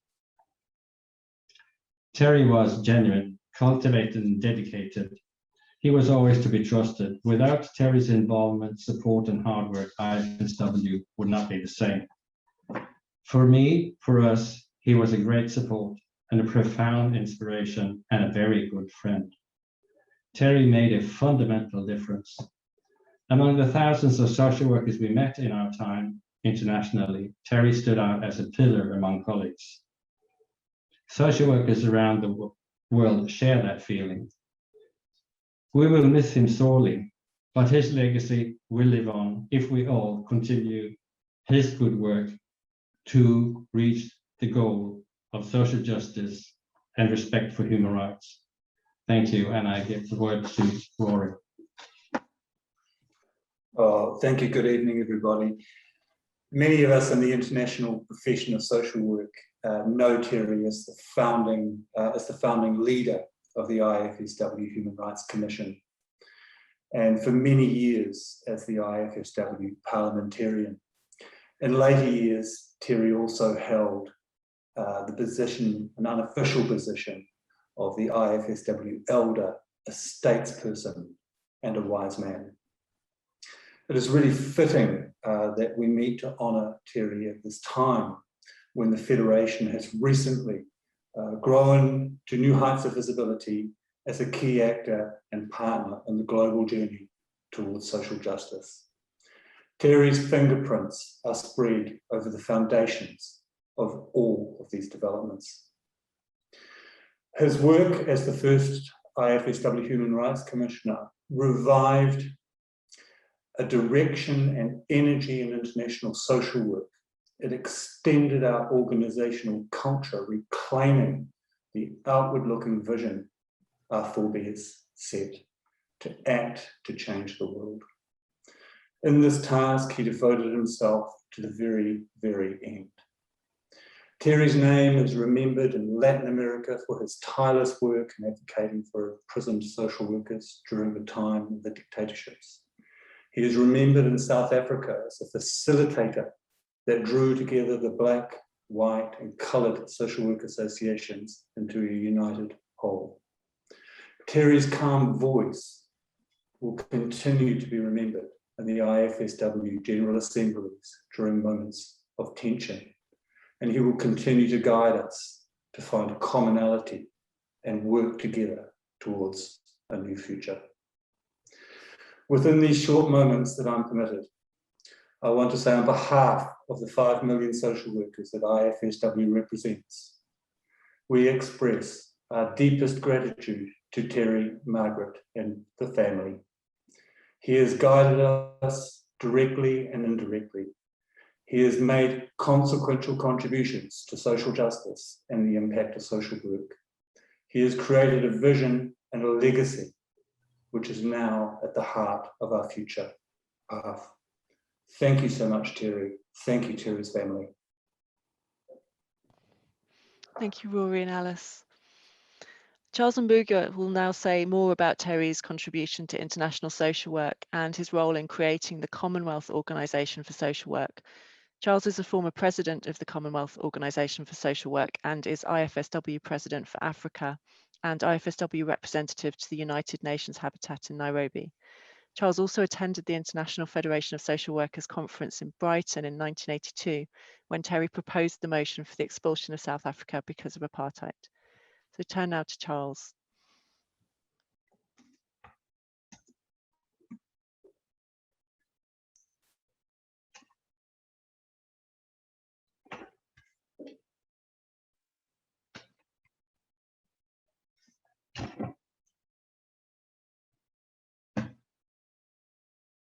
Terry was genuine, cultivated, and dedicated. He was always to be trusted. Without Terry's involvement, support, and hard work, IFSW would not be the same. For me, for us, he was a great support and a profound inspiration and a very good friend. Terry made a fundamental difference. Among the thousands of social workers we met in our time internationally, Terry stood out as a pillar among colleagues. Social workers around the world share that feeling. We will miss him sorely, but his legacy will live on if we all continue his good work to reach the goal of social justice and respect for human rights. Thank you, and I give the word to Rory. Thank you. Good evening, everybody. Many of us in the international profession of social work know Terry as the founding leader of the IFSW Human Rights Commission, and for many years as the IFSW parliamentarian. In later years, Terry also held the position, an unofficial position, of the IFSW elder, a statesperson, and a wise man. It is really fitting that we meet to honour Terry at this time when the Federation has recently grown to new heights of visibility as a key actor and partner in the global journey towards social justice. Terry's fingerprints are spread over the foundations of all of these developments. His work as the first IFSW Human Rights Commissioner revived a direction and energy in international social work. It extended our organizational culture, reclaiming the outward-looking vision our forebears set to act to change the world. In this task, he devoted himself to the very, very end. Terry's name is remembered in Latin America for his tireless work in advocating for imprisoned social workers during the time of the dictatorships. He is remembered in South Africa as a facilitator that drew together the Black, white, and coloured social work associations into a united whole. Terry's calm voice will continue to be remembered in the IFSW General Assemblies during moments of tension, and he will continue to guide us to find commonality and work together towards a new future. Within these short moments that I'm permitted, I want to say on behalf of the 5 million social workers that IFSW represents, we express our deepest gratitude to Terry, Margaret, and the family. He has guided us directly and indirectly. He has made consequential contributions to social justice and the impact of social work. He has created a vision and a legacy, which is now at the heart of our future path. Thank you so much, Terry. Thank you, Terry's family. Thank you, Rory and Alice. Charles Mbuga will now say more about Terry's contribution to international social work and his role in creating the Commonwealth Organisation for Social Work. Charles is a former president of the Commonwealth Organisation for Social Work and is IFSW president for Africa and IFSW representative to the United Nations Habitat in Nairobi. Charles also attended the International Federation of Social Workers Conference in Brighton in 1982, when Terry proposed the motion for the expulsion of South Africa because of apartheid. So turn now to Charles.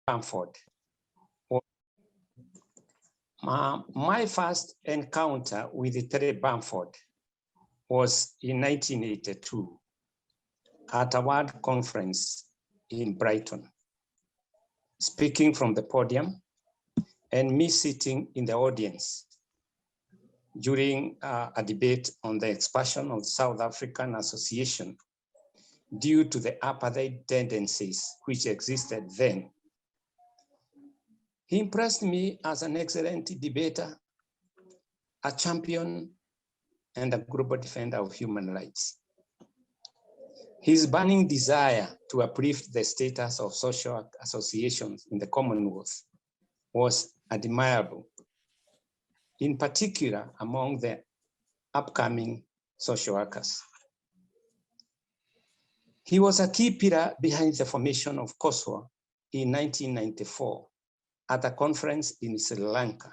Bamford. My first encounter with Terry Bamford was in 1982 at a World Conference in Brighton, speaking from the podium and me sitting in the audience during a debate on the expansion of South African Association due to the apartheid tendencies which existed then. He impressed me as an excellent debater, a champion, and a global defender of human rights. His burning desire to uplift the status of social associations in the Commonwealth was admirable, in particular among the upcoming social workers. He was a key pillar behind the formation of COSWA in 1994 at a conference in Sri Lanka.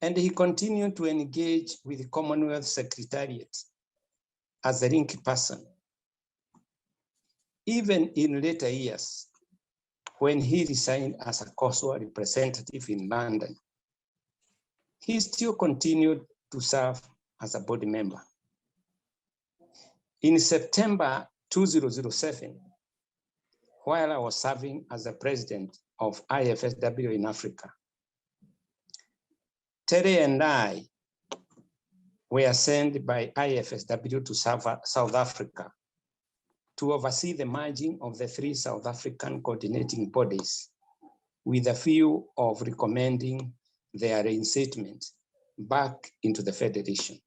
And he continued to engage with the Commonwealth Secretariat as a link person. Even in later years, when he resigned as a COSWA representative in London, he still continued to serve as a board member. In September 2007, while I was serving as the president of IFSW in Africa, Terry and I were sent by IFSW to South Africa to oversee the merging of the 3 South African coordinating bodies with a view of recommending their reinstatement back into the Federation,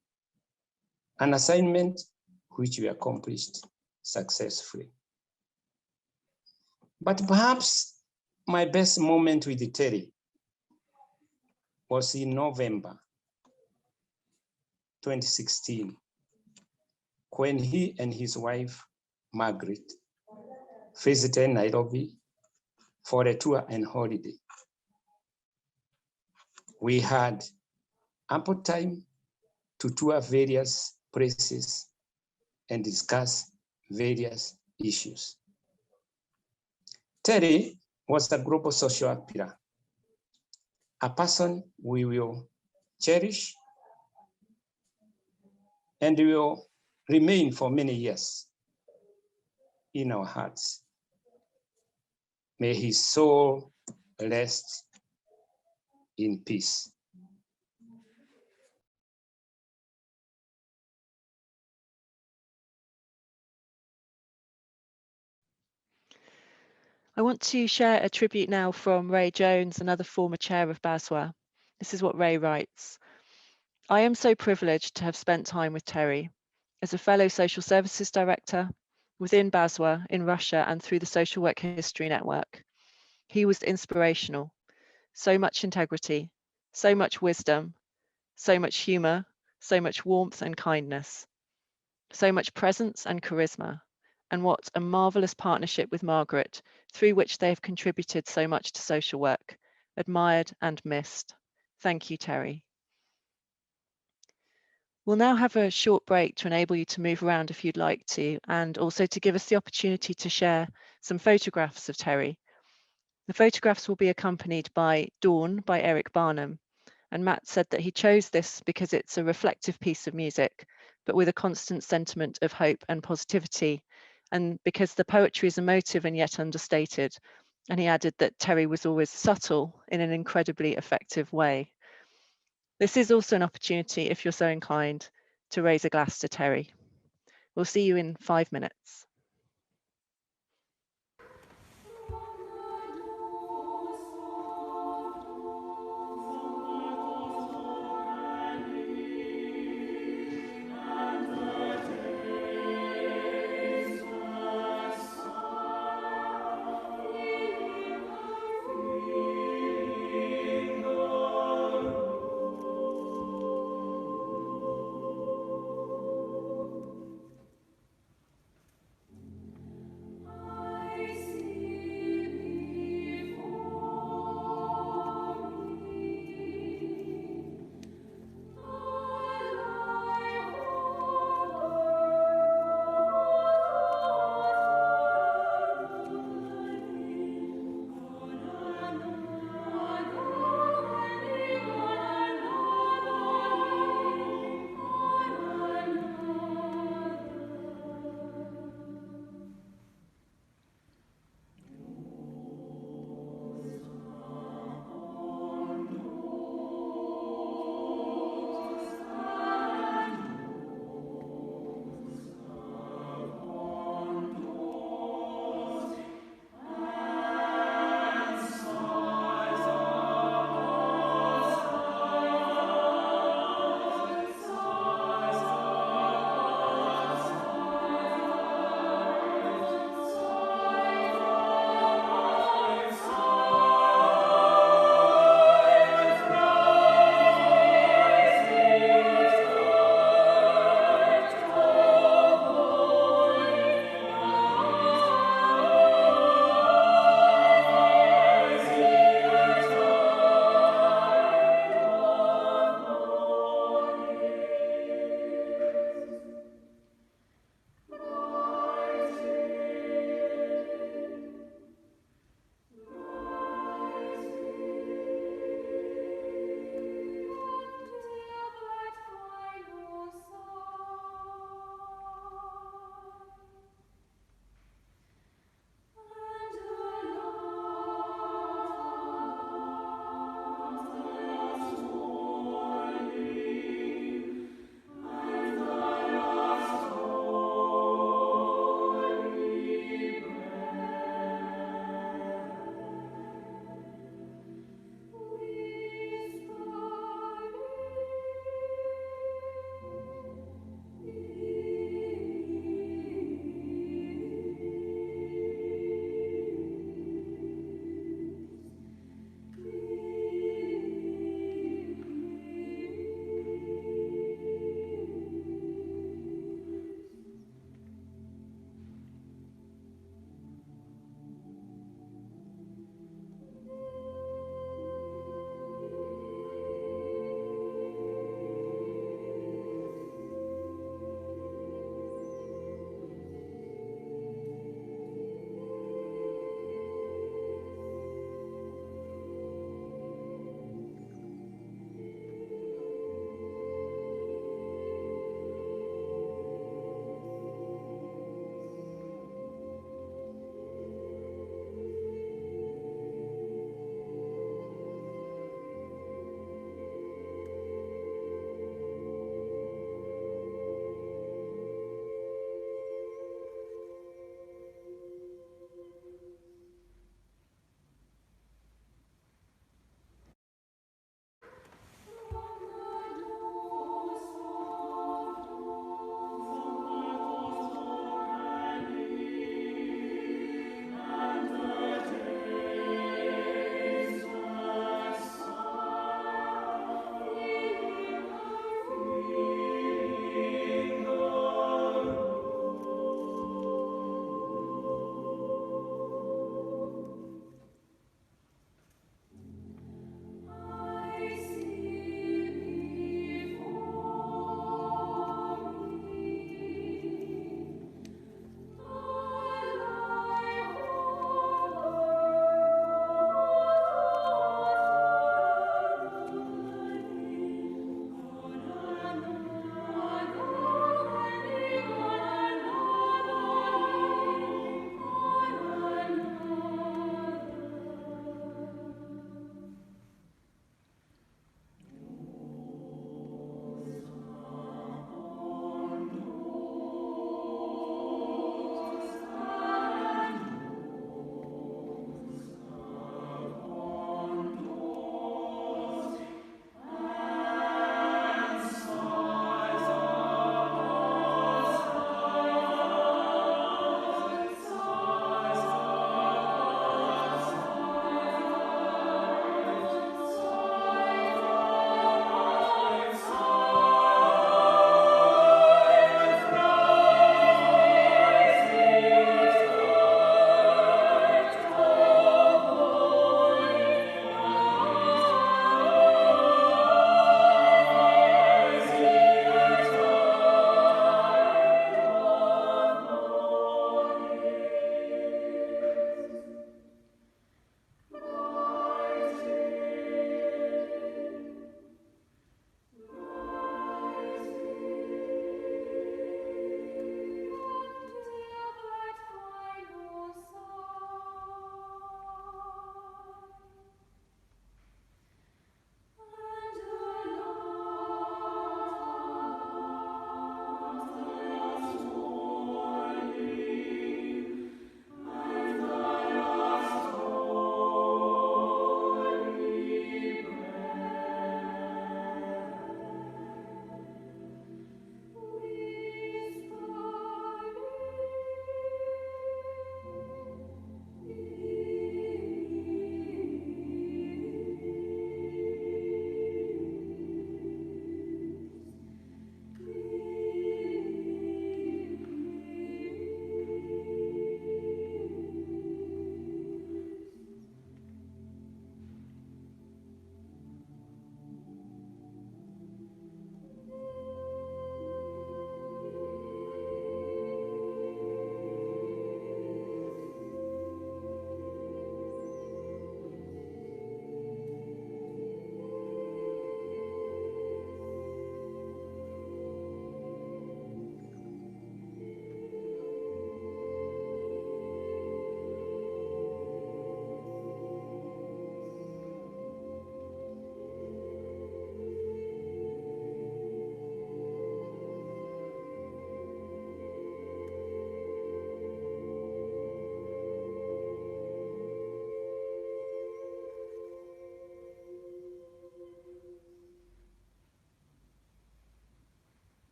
an assignment which we accomplished successfully. But perhaps my best moment with Terry was in November 2016, when he and his wife, Margaret, visited Nairobi for a tour and holiday. We had ample time to tour various places and discuss various issues. Terry was a global social pillar, a person we will cherish and will remain for many years in our hearts. May his soul rest in peace. I want to share a tribute now from Ray Jones, another former chair of BASWA. This is what Ray writes. I am so privileged to have spent time with Terry as a fellow social services director within BASWA in Russia and through the Social Work History Network. He was inspirational, so much integrity, so much wisdom, so much humor, so much warmth and kindness, so much presence and charisma, and what a marvelous partnership with Margaret, through which they have contributed so much to social work, admired and missed. Thank you, Terry. We'll now have a short break to enable you to move around if you'd like to, and also to give us the opportunity to share some photographs of Terry. The photographs will be accompanied by Dawn by Eric Barnum, and Matt said that he chose this because it's a reflective piece of music, but with a constant sentiment of hope and positivity, and because the poetry is emotive and yet understated. And he added that Terry was always subtle in an incredibly effective way. This is also an opportunity, if you're so inclined, to raise a glass to Terry. We'll see you in 5 minutes.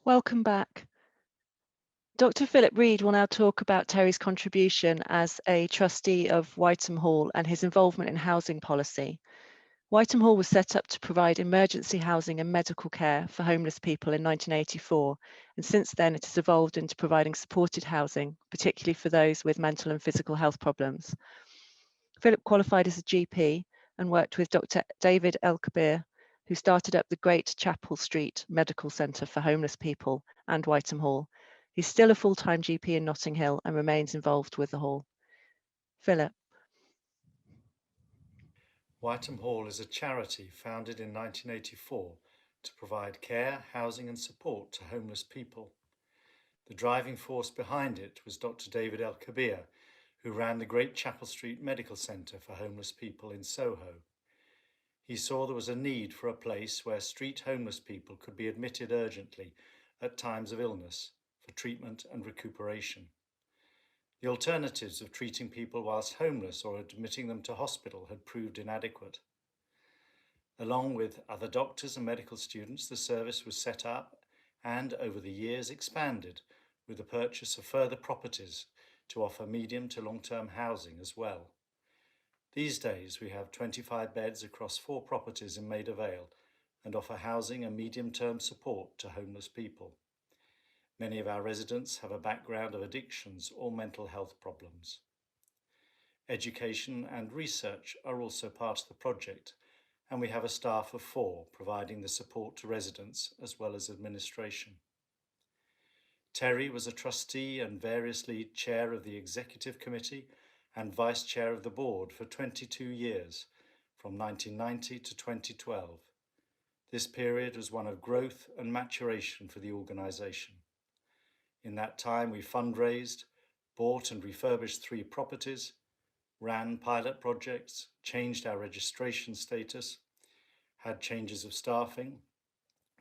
Welcome back. Dr. Philip Reid will now talk about Terry's contribution as a trustee of Whiteham Hall and his involvement in housing policy. Whiteham Hall was set up to provide emergency housing and medical care for homeless people in 1984, and since then it has evolved into providing supported housing, particularly for those with mental and physical health problems. Philip qualified as a GP and worked with Dr. David El-Kabir, who started up the Great Chapel Street Medical Centre for homeless people and Whiteham Hall. He's still a full-time GP in Notting Hill and remains involved with the hall. Philip. Whiteham Hall is a charity founded in 1984 to provide care, housing and support to homeless people. The driving force behind it was Dr. David El-Kabir, who ran the Great Chapel Street Medical Centre for homeless people in Soho. He saw there was a need for a place where street homeless people could be admitted urgently at times of illness for treatment and recuperation. The alternatives of treating people whilst homeless or admitting them to hospital had proved inadequate. Along with other doctors and medical students, the service was set up and over the years expanded with the purchase of further properties to offer medium to long-term housing as well. These days we have 25 beds across 4 properties in Maida Vale and offer housing and medium-term support to homeless people. Many of our residents have a background of addictions or mental health problems. Education and research are also part of the project, and we have a staff of 4 providing the support to residents as well as administration. Terry was a trustee and variously chair of the executive committee and vice chair of the board for 22 years, from 1990 to 2012. This period was one of growth and maturation for the organisation. In that time, we fundraised, bought and refurbished 3 properties, ran pilot projects, changed our registration status, had changes of staffing,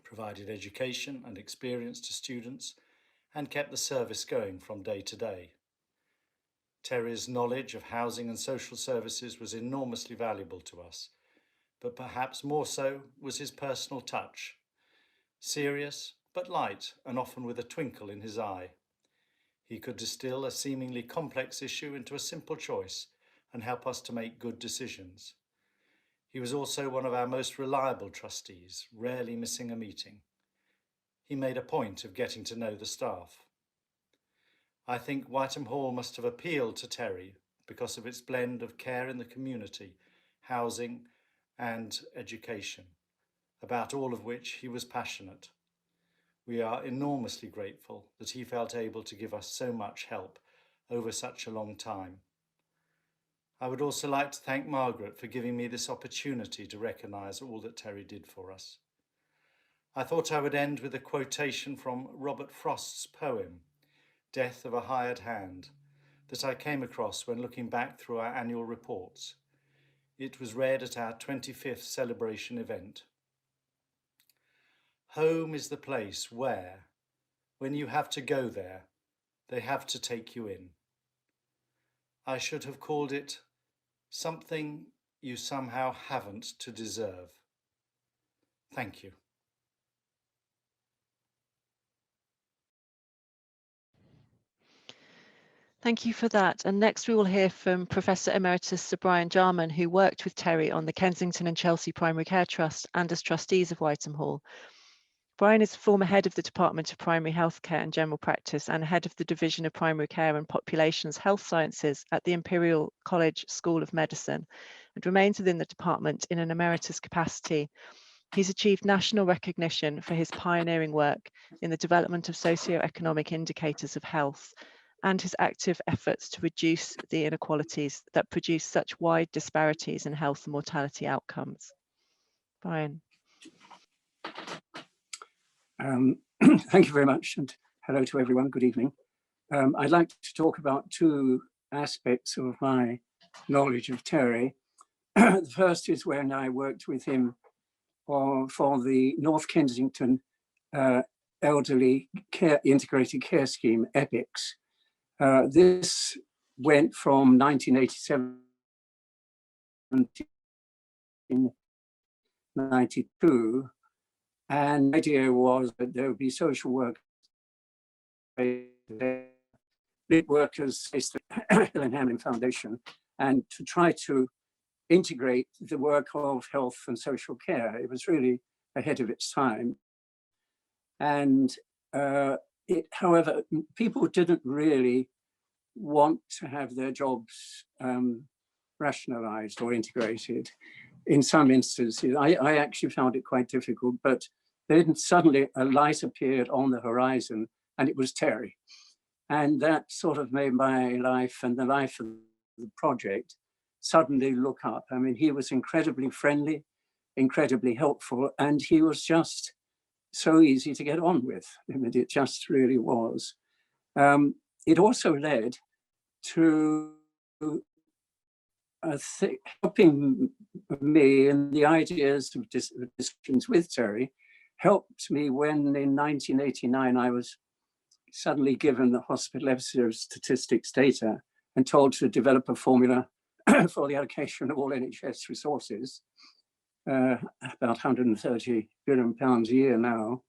provided education and experience to students, and kept the service going from day to day. Terry's knowledge of housing and social services was enormously valuable to us, but perhaps more so was his personal touch. Serious, but light, and often with a twinkle in his eye. He could distill a seemingly complex issue into a simple choice and help us to make good decisions. He was also one of our most reliable trustees, rarely missing a meeting. He made a point of getting to know the staff. I think Whiteham Hall must have appealed to Terry because of its blend of care in the community, housing and education, about all of which he was passionate. We are enormously grateful that he felt able to give us so much help over such a long time. I would also like to thank Margaret for giving me this opportunity to recognise all that Terry did for us. I thought I would end with a quotation from Robert Frost's poem, Death of a Hired Hand, that I came across when looking back through our annual reports. It was read at our 25th celebration event. Home is the place where, when you have to go there, they have to take you in. I should have called it something you somehow haven't to deserve. Thank you. Thank you for that. And next we will hear from Professor Emeritus Sir Brian Jarman, who worked with Terry on the Kensington and Chelsea Primary Care Trust and as trustees of Whiteham Hall. Brian is former head of the Department of Primary Healthcare and General Practice and head of the Division of Primary Care and Populations Health Sciences at the Imperial College School of Medicine and remains within the department in an emeritus capacity. He's achieved national recognition for his pioneering work in the development of socio-economic indicators of health and his active efforts to reduce the inequalities that produce such wide disparities in health and mortality outcomes. Brian. Thank you very much, and hello to everyone. Good evening. I'd like to talk about 2 aspects of my knowledge of Terry. The first is when I worked with him for the North Kensington Elderly Care Integrated Care Scheme, EPICS. This went from 1987 to 1992. And the idea was that there would be social work workers based at the Helen Hamlin Foundation, and to try to integrate the work of health and social care. It was really ahead of its time. And however, people didn't really want to have their jobs rationalized or integrated. In some instances, I actually found it quite difficult, but then suddenly a light appeared on the horizon, and it was Terry. And that sort of made my life and the life of the project suddenly look up. I mean, he was incredibly friendly, incredibly helpful, and he was just so easy to get on with. I mean, it just really was. It also led to helping me in the ideas of discussions with Terry, helped me when in 1989 I was suddenly given the hospital episode of statistics data and told to develop a formula for the allocation of all NHS resources, about £130 billion a year now.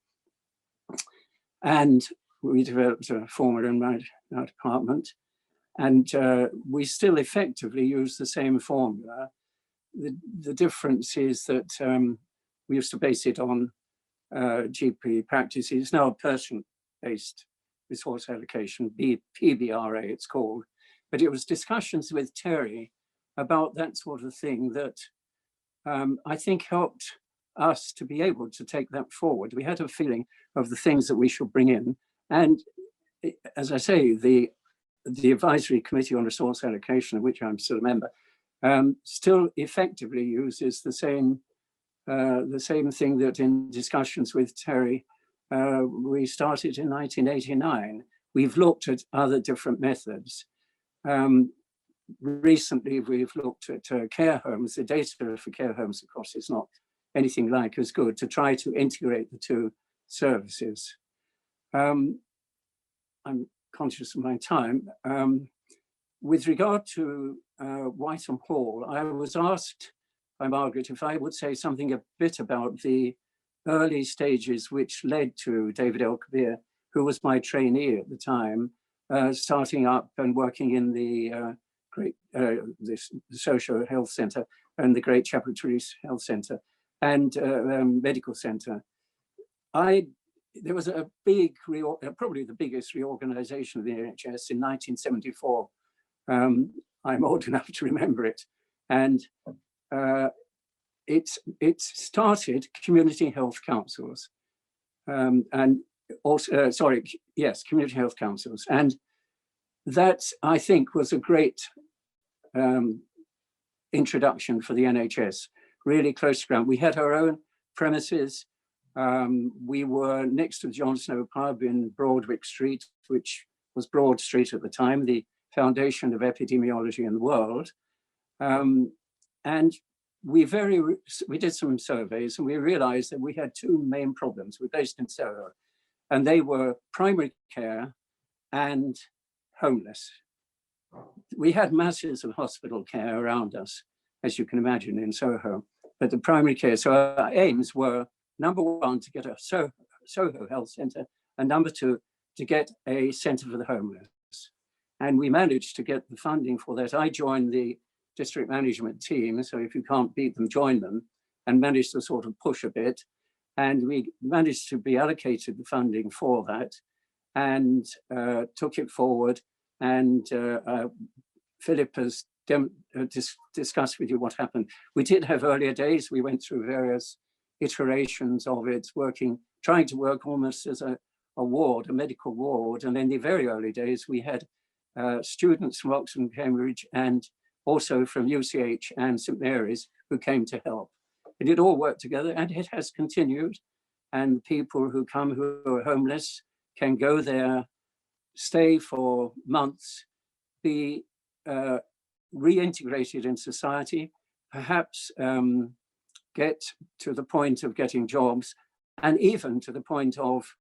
And we developed a formula in my department, and we still effectively use the same formula. The difference is that we used to base it on GP practices. It's now a person-based resource allocation, PBRA it's called. But it was discussions with Terry about that sort of thing that I think helped us to be able to take that forward. We had a feeling of the things that we should bring in. And as I say, the Advisory Committee on Resource Allocation, of which I'm still a member, still effectively uses the same thing that in discussions with Terry, we started in 1989. We've looked at other different methods. Recently, we've looked at care homes. The data for care homes, of course, is not anything like as good, to try to integrate the two services. I'm conscious of my time. With regard to Whiteham Hall, I was asked by Margaret if I would say something a bit about the early stages which led to David El Kabir, who was my trainee at the time, starting up and working in the this Social Health Centre and the Great Chapel Teresa Health Centre and Medical Centre. There was a big, probably the biggest reorganisation of the NHS in 1974. I'm old enough to remember it. And it started community health councils. And also, community health councils. And that, I think, was a great introduction for the NHS, really close to ground. We had our own premises. We were next to the John Snow pub in Broadwick Street, which was Broad Street at the time, the foundation of epidemiology in the world. And we did some surveys and we realized that we had two main problems. We're based in Soho, and they were primary care and homeless. We had masses of hospital care around us, as you can imagine, in Soho, but the primary care, so our aims were, number one, to get a Soho Health Centre, and number two, to get a centre for the homeless. And we managed to get the funding for that. I joined the district management team, so if you can't beat them, join them, and managed to sort of push a bit. And we managed to be allocated the funding for that and took it forward. And Philip has discussed with you what happened. We did have earlier days. We went through various iterations of it, trying to work almost as a ward, a medical ward. And in the very early days, we had students from Oxford and Cambridge and also from UCH and St Mary's who came to help. And it all worked together, and it has continued. And people who come who are homeless can go there, stay for months, be reintegrated in society, perhaps get to the point of getting jobs, and even to the point of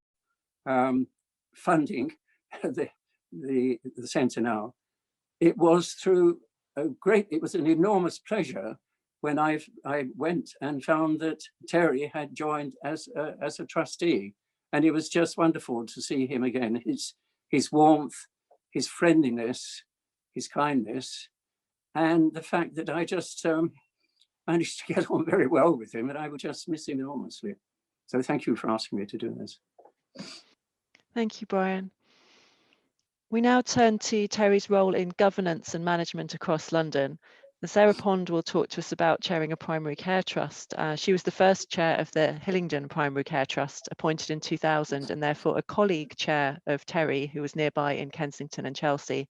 funding the centre now. It was through it was an enormous pleasure when I went and found that Terry had joined as a trustee, and it was just wonderful to see him again. His warmth, his friendliness, his kindness, and the fact that I just managed to get on very well with him, and I would just miss him enormously. So thank you for asking me to do this. Thank you, Brian. We now turn to Terry's role in governance and management across London. Sarah Pond will talk to us about chairing a primary care trust. She was the first chair of the Hillingdon Primary Care Trust, appointed in 2000, and therefore a colleague chair of Terry, who was nearby in Kensington and Chelsea.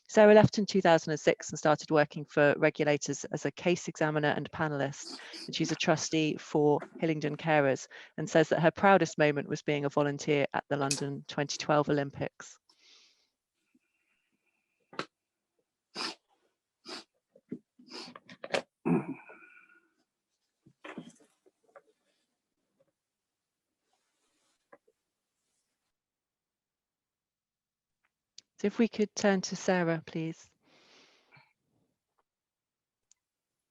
Sarah left in 2006 and started working for regulators as a case examiner and panelist, and she's a trustee for Hillingdon Carers, and says that her proudest moment was being a volunteer at the London 2012 Olympics. So if we could turn to Sarah, please.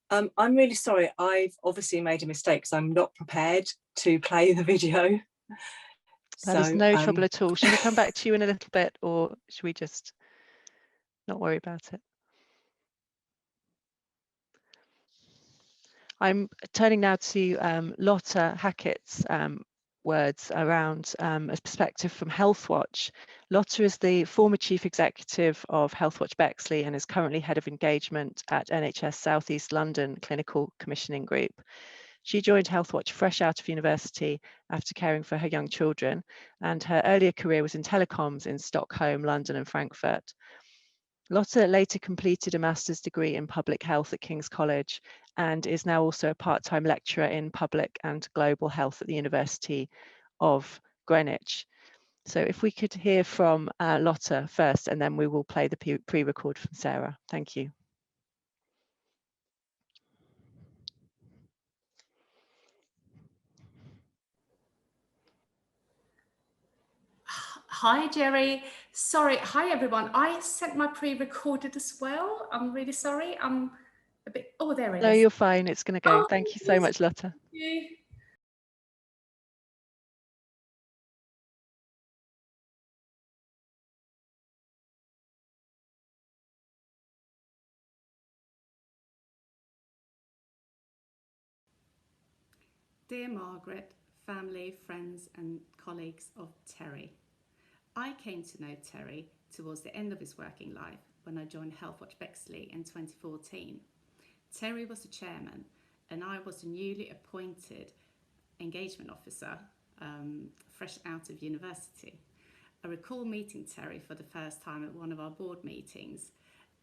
I'm really sorry. I've obviously made a mistake because I'm not prepared to play the video. That is no trouble at all. Should we come back to you in a little bit, or should we just not worry about it? I'm turning now to Lotta Hackett's words around a perspective from Healthwatch. Lotta is the former chief executive of Healthwatch Bexley and is currently head of engagement at NHS South East London Clinical Commissioning Group. She joined Healthwatch fresh out of university after caring for her young children, and her earlier career was in telecoms in Stockholm, London and Frankfurt. Lotta later completed a master's degree in public health at King's College and is now also a part-time lecturer in public and global health at the University of Greenwich. So if we could hear from Lotta first, and then we will play the pre-record from Sarah. Thank you. Hi, Jerry. Sorry. Hi, everyone. I sent my pre-recorded as well. I'm really sorry. I'm a bit... Oh, there it is. No, you're fine. It's going to go. Oh, thank you so much, Lotta. Thank you. Dear Margaret, family, friends and colleagues of Terry. I came to know Terry towards the end of his working life when I joined Healthwatch Bexley in 2014. Terry was the chairman and I was the newly appointed engagement officer, fresh out of university. I recall meeting Terry for the first time at one of our board meetings,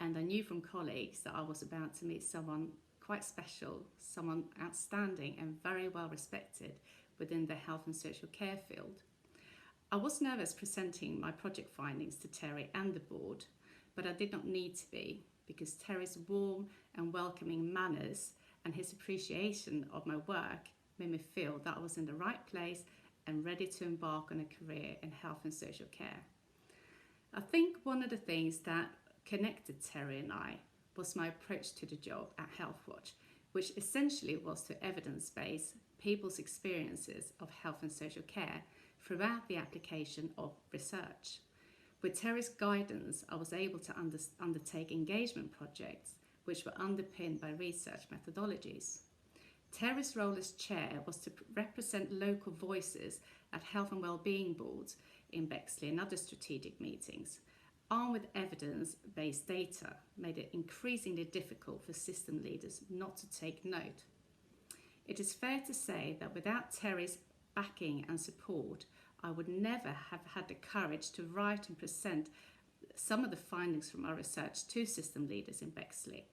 and I knew from colleagues that I was about to meet someone quite special, someone outstanding and very well respected within the health and social care field. I was nervous presenting my project findings to Terry and the board, but I did not need to be, because Terry's warm and welcoming manners and his appreciation of my work made me feel that I was in the right place and ready to embark on a career in health and social care. I think one of the things that connected Terry and I was my approach to the job at Healthwatch, which essentially was to evidence-base people's experiences of health and social care throughout the application of research. With Terry's guidance, I was able to undertake engagement projects which were underpinned by research methodologies. Terry's role as chair was to represent local voices at health and wellbeing boards in Bexley and other strategic meetings. Armed with evidence-based data made it increasingly difficult for system leaders not to take note. It is fair to say that without Terry's backing and support, I would never have had the courage to write and present some of the findings from our research to system leaders in Bexley.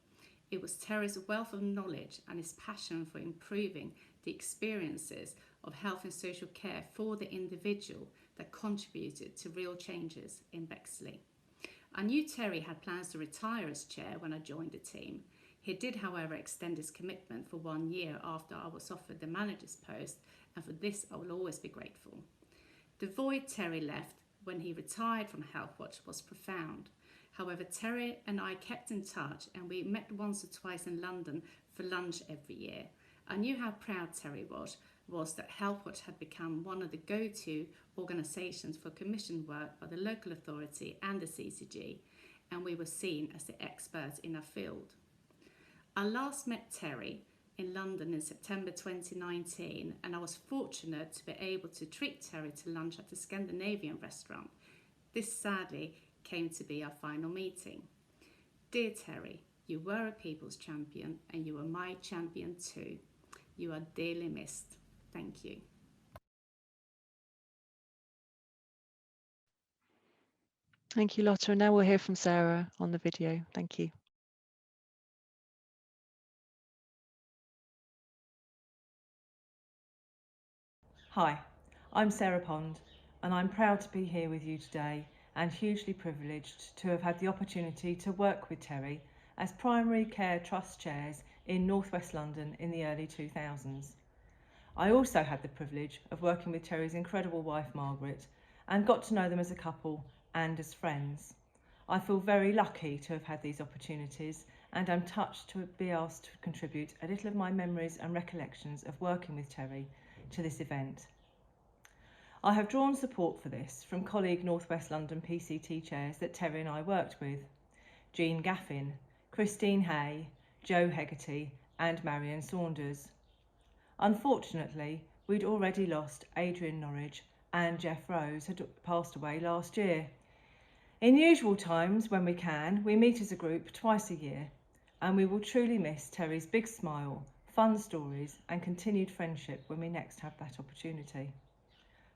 It was Terry's wealth of knowledge and his passion for improving the experiences of health and social care for the individual that contributed to real changes in Bexley. I knew Terry had plans to retire as chair when I joined the team. He did, however, extend his commitment for 1 year after I was offered the manager's post, and for this I will always be grateful. The void Terry left when he retired from Healthwatch was profound, However, Terry and I kept in touch and we met once or twice in London for lunch every year. I knew how proud Terry was that Healthwatch had become one of the go-to organisations for commission work by the local authority and the CCG, and we were seen as the experts in our field. I last met Terry in London in September 2019, and I was fortunate to be able to treat Terry to lunch at a Scandinavian restaurant. This sadly came to be our final meeting. Dear Terry, you were a people's champion and you are my champion too. You are dearly missed. Thank you. Thank you, Lotta. And now we'll hear from Sarah on the video. Thank you. Hi, I'm Sarah Pond, and I'm proud to be here with you today and hugely privileged to have had the opportunity to work with Terry as Primary Care Trust Chairs in North West London in the early 2000s. I also had the privilege of working with Terry's incredible wife Margaret and got to know them as a couple and as friends. I feel very lucky to have had these opportunities, and I'm touched to be asked to contribute a little of my memories and recollections of working with Terry to this event. I have drawn support for this from colleague North West London PCT chairs that Terry and I worked with: Jean Gaffin, Christine Hay, Jo Hegarty and Marion Saunders. Unfortunately, we'd already lost Adrian Norwich and Jeff Rose had passed away last year. In usual times, when we can, we meet as a group twice a year, and we will truly miss Terry's big smile, fun stories and continued friendship when we next have that opportunity.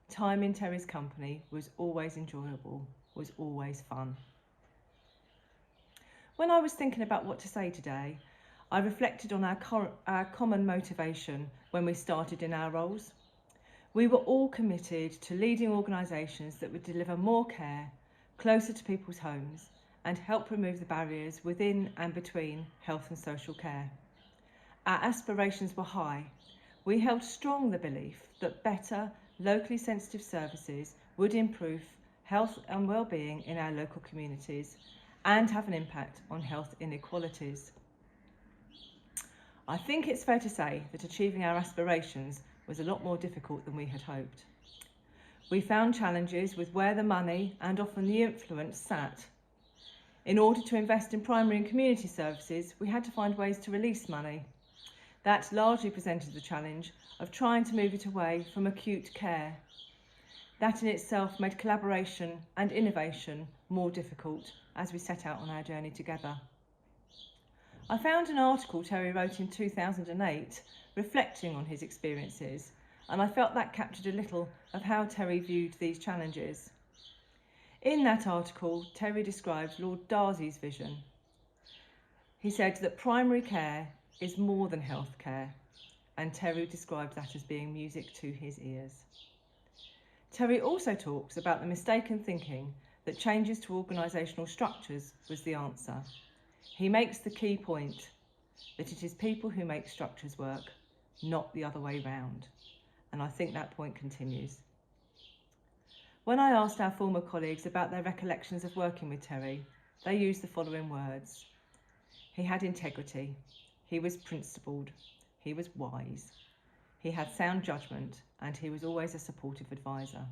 Time in Terry's company was always enjoyable, was always fun. When I was thinking about what to say today, I reflected on our common motivation when we started in our roles. We were all committed to leading organisations that would deliver more care closer to people's homes and help remove the barriers within and between health and social care. Our aspirations were high. We held strong the belief that better, locally sensitive services would improve health and well-being in our local communities and have an impact on health inequalities. I think it's fair to say that achieving our aspirations was a lot more difficult than we had hoped. We found challenges with where the money and often the influence sat. In order to invest in primary and community services, we had to find ways to release money. That largely presented the challenge of trying to move it away from acute care. That in itself made collaboration and innovation more difficult as we set out on our journey together. I found an article Terry wrote in 2008 reflecting on his experiences, and I felt that captured a little of how Terry viewed these challenges. In that article, Terry described Lord Darcy's vision. He said that primary care is more than health care, and Terry described that as being music to his ears. Terry also talks about the mistaken thinking that changes to organisational structures was the answer. He makes the key point that it is people who make structures work, not the other way round. And I think that point continues. When I asked our former colleagues about their recollections of working with Terry, they used the following words. He had integrity, he was principled, he was wise, he had sound judgment, and he was always a supportive advisor.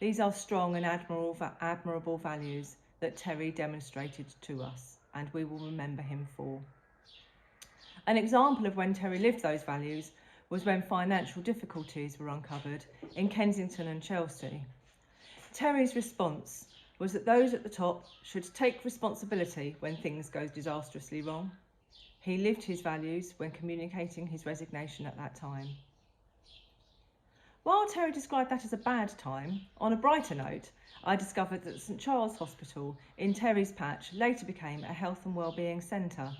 These are strong and admirable values that Terry demonstrated to us, and we will remember him for. An example of when Terry lived those values was when financial difficulties were uncovered in Kensington and Chelsea. Terry's response was that those at the top should take responsibility when things go disastrously wrong. He lived his values when communicating his resignation at that time. While Terry described that as a bad time, on a brighter note, I discovered that St Charles Hospital in Terry's patch later became a health and wellbeing centre,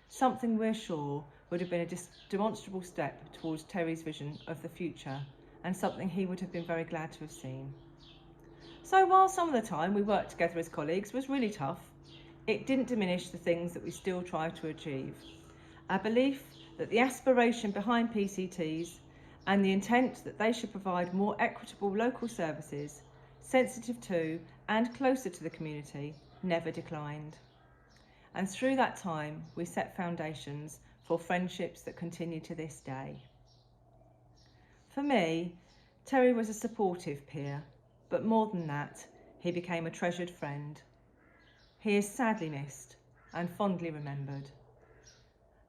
something we're sure would have been a demonstrable step towards Terry's vision of the future and something he would have been very glad to have seen. So while some of the time we worked together as colleagues was really tough, it didn't diminish the things that we still try to achieve. Our belief that the aspiration behind PCTs and the intent that they should provide more equitable local services, sensitive to and closer to the community, never declined. And through that time, we set foundations for friendships that continue to this day. For me, Terry was a supportive peer, but more than that, he became a treasured friend. He is sadly missed and fondly remembered.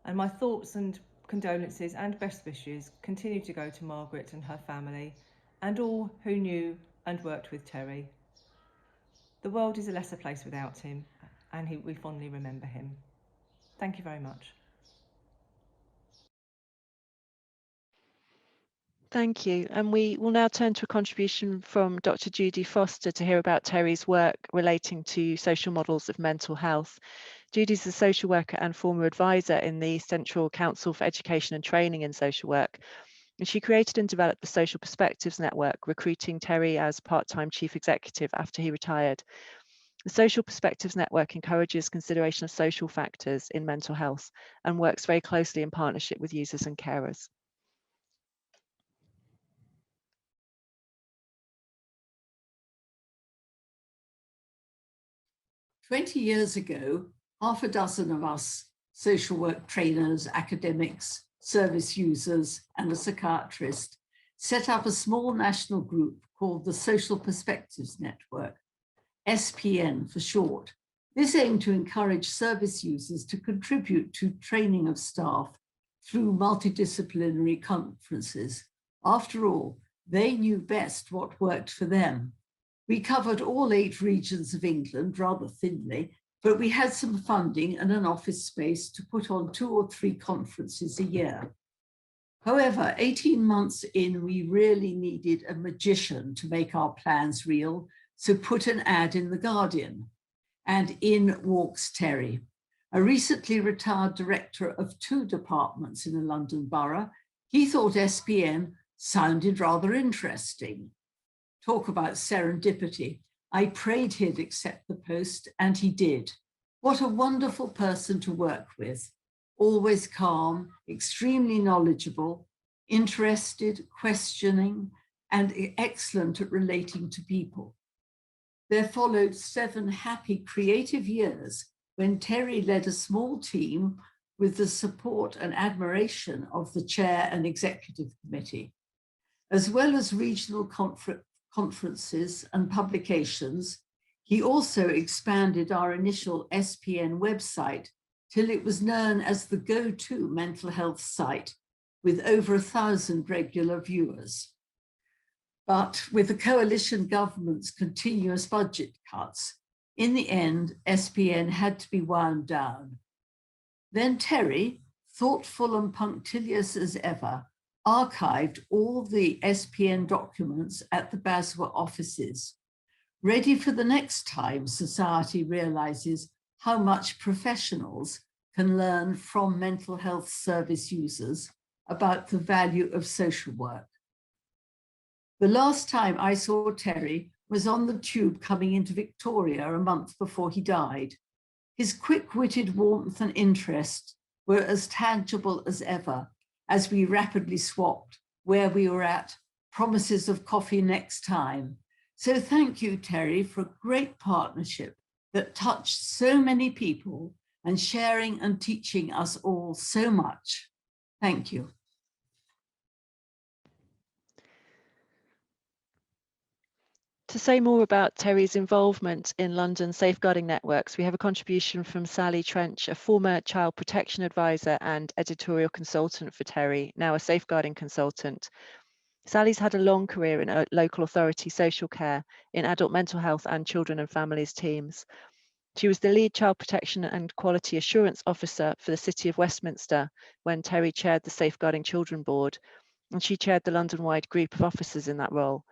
And my thoughts and condolences and best wishes continue to go to Margaret and her family and all who knew and worked with Terry. The world is a lesser place without him, and we fondly remember him. Thank you very much. Thank you. And we will now turn to a contribution from Dr. Judy Foster to hear about Terry's work relating to social models of mental health. Judy's a social worker and former advisor in the Central Council for Education and Training in Social Work. And she created and developed the Social Perspectives Network, recruiting Terry as part-time chief executive after he retired. The Social Perspectives Network encourages consideration of social factors in mental health and works very closely in partnership with users and carers. 20 years ago, half a dozen of us, social work trainers, academics, service users, and a psychiatrist, set up a small national group called the Social Perspectives Network, SPN for short. This aimed to encourage service users to contribute to training of staff through multidisciplinary conferences. After all, they knew best what worked for them. We covered all 8 regions of England rather thinly, but we had some funding and an office space to put on 2 or 3 conferences a year. However, 18 months in, we really needed a magician to make our plans real, so put an ad in The Guardian. And in walks Terry, a recently retired director of 2 departments in a London borough. He thought SPN sounded rather interesting. Talk about serendipity. I prayed he'd accept the post, and he did. What a wonderful person to work with. Always calm, extremely knowledgeable, interested, questioning, and excellent at relating to people. There followed 7 happy, creative years when Terry led a small team with the support and admiration of the chair and executive committee, as well as regional conferences and publications. He also expanded our initial SPN website till it was known as the go-to mental health site with over 1,000 regular viewers. But with the coalition government's continuous budget cuts, in the end, SPN had to be wound down. Then Terry, thoughtful and punctilious as ever, archived all the SPN documents at the BASWA offices, ready for the next time society realizes how much professionals can learn from mental health service users about the value of social work. The last time I saw Terry was on the tube coming into Victoria a month before he died. His quick-witted warmth and interest were as tangible as ever, as we rapidly swapped where we were at, promises of coffee next time. So thank you, Terry, for a great partnership that touched so many people and sharing and teaching us all so much. Thank you. To say more about Terry's involvement in London safeguarding networks, we have a contribution from Sally Trench, a former child protection advisor and editorial consultant for Terry, now a safeguarding consultant. Sally's had a long career in local authority social care, in adult mental health and children and families teams. She was the lead child protection and quality assurance officer for the City of Westminster when Terry chaired the Safeguarding Children Board, and she chaired the London-wide group of officers in that role.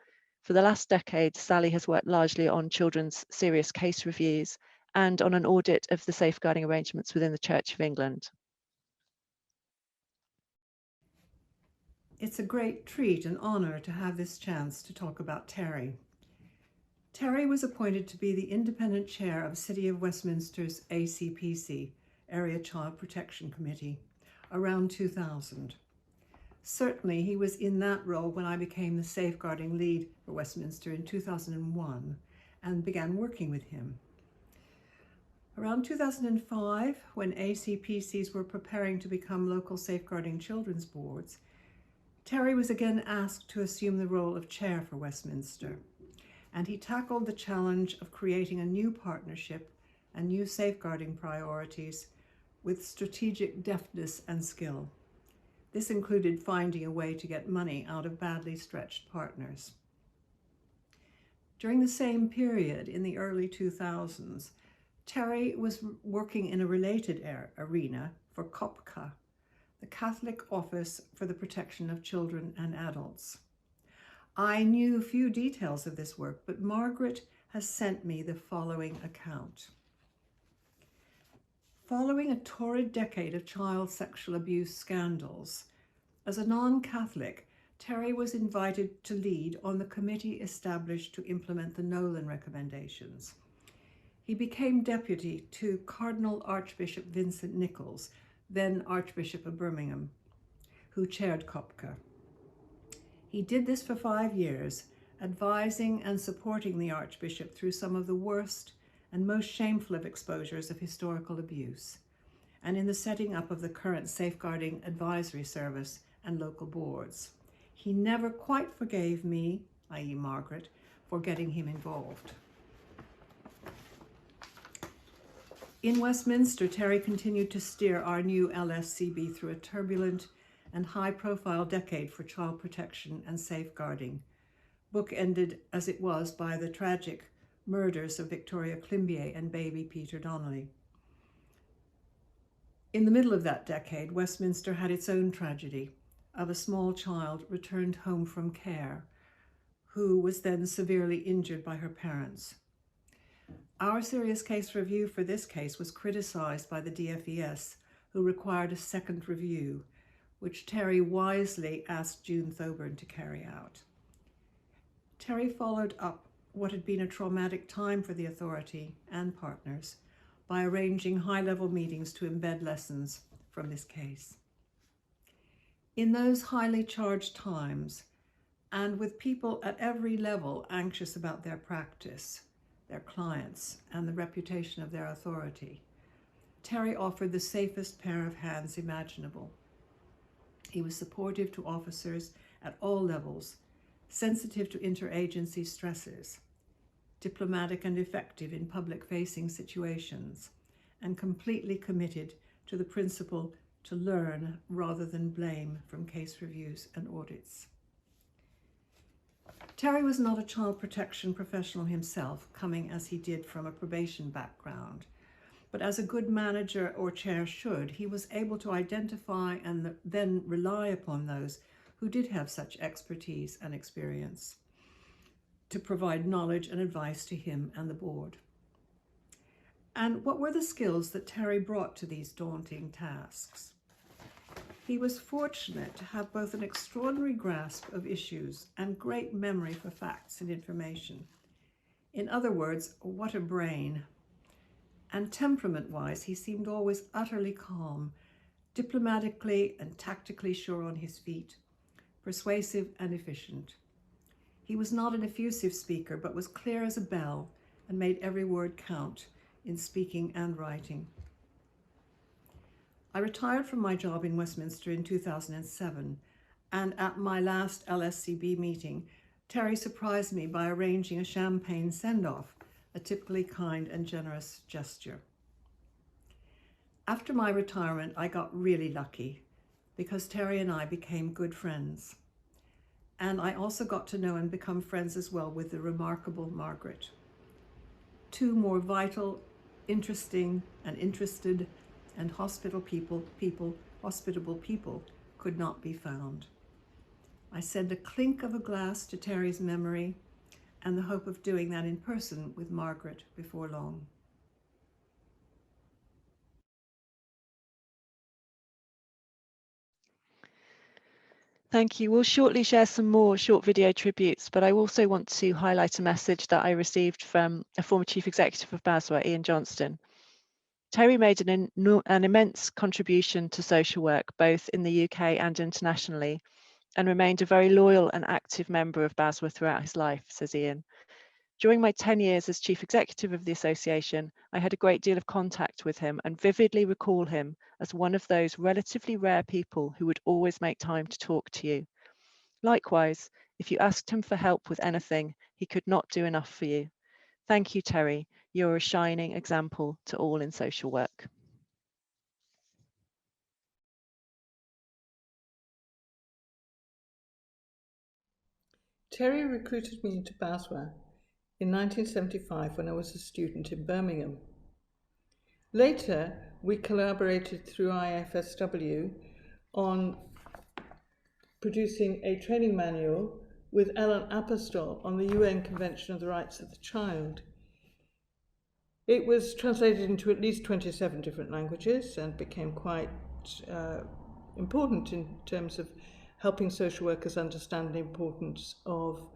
For the last decade, Sally has worked largely on children's serious case reviews and on an audit of the safeguarding arrangements within the Church of England. It's a great treat and honor to have this chance to talk about Terry. Terry was appointed to be the independent chair of City of Westminster's ACPC, Area Child Protection Committee, around 2000. Certainly, he was in that role when I became the safeguarding lead for Westminster in 2001 and began working with him. Around 2005, when ACPCs were preparing to become local safeguarding children's boards, Terry was again asked to assume the role of chair for Westminster, and he tackled the challenge of creating a new partnership and new safeguarding priorities with strategic deftness and skill. This included finding a way to get money out of badly stretched partners. During the same period, in the early 2000s, Terry was working in a related arena for COPCA, the Catholic Office for the Protection of Children and Adults. I knew few details of this work, but Margaret has sent me the following account. Following a torrid decade of child sexual abuse scandals, as a non-Catholic, Terry was invited to lead on the committee established to implement the Nolan recommendations. He became deputy to Cardinal Archbishop Vincent Nichols, then Archbishop of Birmingham, who chaired COPCA. He did this for 5 years, advising and supporting the Archbishop through some of the worst and most shameful of exposures of historical abuse, and in the setting up of the current Safeguarding Advisory Service and local boards. He never quite forgave me, i.e. Margaret, for getting him involved. In Westminster, Terry continued to steer our new LSCB through a turbulent and high-profile decade for child protection and safeguarding, bookended as it was by the tragic murders of Victoria Climbié and baby Peter Donnelly. In the middle of that decade, Westminster had its own tragedy of a small child returned home from care, who was then severely injured by her parents. Our serious case review for this case was criticized by the DFES, who required a second review, which Terry wisely asked June Thoburn to carry out. Terry followed up what had been a traumatic time for the authority and partners by arranging high-level meetings to embed lessons from this case. In those highly charged times, and with people at every level anxious about their practice, their clients, and the reputation of their authority, Terry offered the safest pair of hands imaginable. He was supportive to officers at all levels, sensitive to interagency stresses, diplomatic and effective in public-facing situations, and completely committed to the principle to learn rather than blame from case reviews and audits. Terry was not a child protection professional himself, coming as he did from a probation background, but as a good manager or chair should, he was able to identify and then rely upon those who did have such expertise and experience to provide knowledge and advice to him and the board. And what were the skills that Terry brought to these daunting tasks? He was fortunate to have both an extraordinary grasp of issues and great memory for facts and information. In other words, what a brain. And temperament-wise, he seemed always utterly calm, diplomatically and tactically sure on his feet, persuasive and efficient. He was not an effusive speaker, but was clear as a bell and made every word count in speaking and writing. I retired from my job in Westminster in 2007, and at my last LSCB meeting, Terry surprised me by arranging a champagne send-off, a typically kind and generous gesture. After my retirement, I got really lucky because Terry and I became good friends. And I also got to know and become friends as well with the remarkable Margaret. Two more vital, interesting, and interested and hospitable people could not be found. I send a clink of a glass to Terry's memory and the hope of doing that in person with Margaret before long. Thank you. We'll shortly share some more short video tributes, but I also want to highlight a message that I received from a former Chief Executive of BASWA, Ian Johnston. Terry made an immense contribution to social work, both in the UK and internationally, and remained a very loyal and active member of BASWA throughout his life, says Ian. During my 10 years as chief executive of the association, I had a great deal of contact with him and vividly recall him as one of those relatively rare people who would always make time to talk to you. Likewise, if you asked him for help with anything, he could not do enough for you. Thank you, Terry. You're a shining example to all in social work. Terry recruited me into BASWA in 1975 when I was a student in Birmingham. Later, we collaborated through IFSW on producing a training manual with Ellen Apostol on the UN Convention of the Rights of the Child. It was translated into at least 27 different languages and became quite important in terms of helping social workers understand the importance of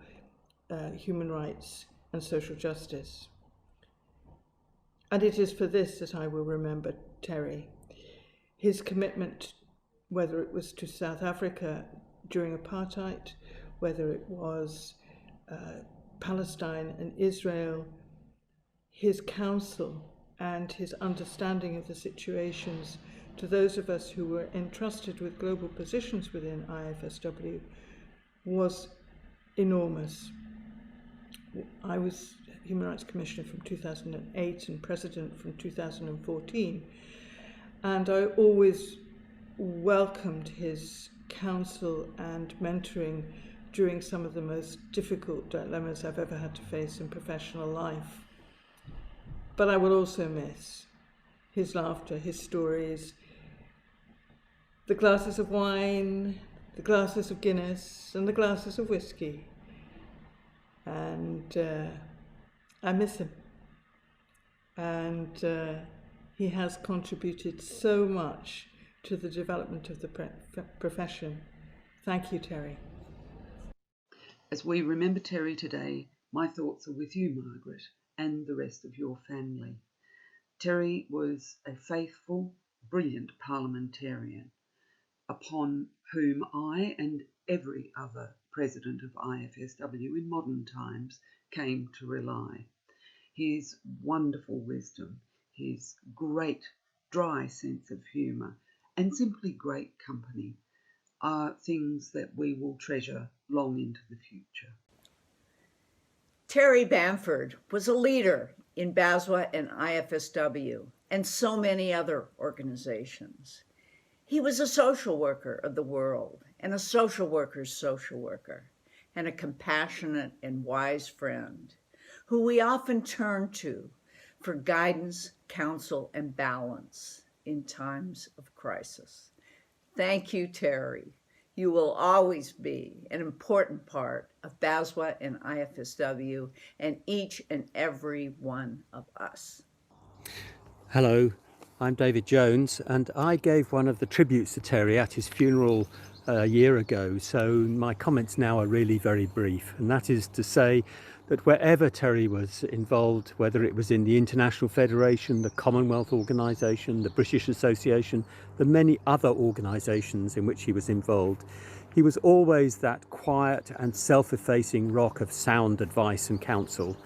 human rights and social justice. And it is for this that I will remember Terry. His commitment, whether it was to South Africa during apartheid, whether it was Palestine and Israel, his counsel and his understanding of the situations to those of us who were entrusted with global positions within IFSW was enormous. I was Human Rights Commissioner from 2008 and President from 2014, and I always welcomed his counsel and mentoring during some of the most difficult dilemmas I've ever had to face in professional life. But I will also miss his laughter, his stories, the glasses of wine, the glasses of Guinness, and the glasses of whiskey. And I miss him. And he has contributed so much to the development of the profession. Thank you, Terry. As we remember Terry today, my thoughts are with you, Margaret, and the rest of your family. Terry was a faithful, brilliant parliamentarian upon whom I and every other president of IFSW in modern times came to rely. His wonderful wisdom, his great dry sense of humour, and simply great company are things that we will treasure long into the future. Terry Bamford was a leader in BASWA and IFSW and so many other organizations. He was a social worker of the world and a social worker's social worker and a compassionate and wise friend who we often turn to for guidance, counsel, and balance in times of crisis. Thank you, Terry. You will always be an important part of BASWA and IFSW and each and every one of us. Hello, I'm David Jones, and I gave one of the tributes to Terry at his funeral a year ago, so my comments now are really very brief, and that is to say that wherever Terry was involved, whether it was in the International Federation, the Commonwealth Organisation, the British Association, the many other organisations in which he was involved, he was always that quiet and self-effacing rock of sound advice and counsel.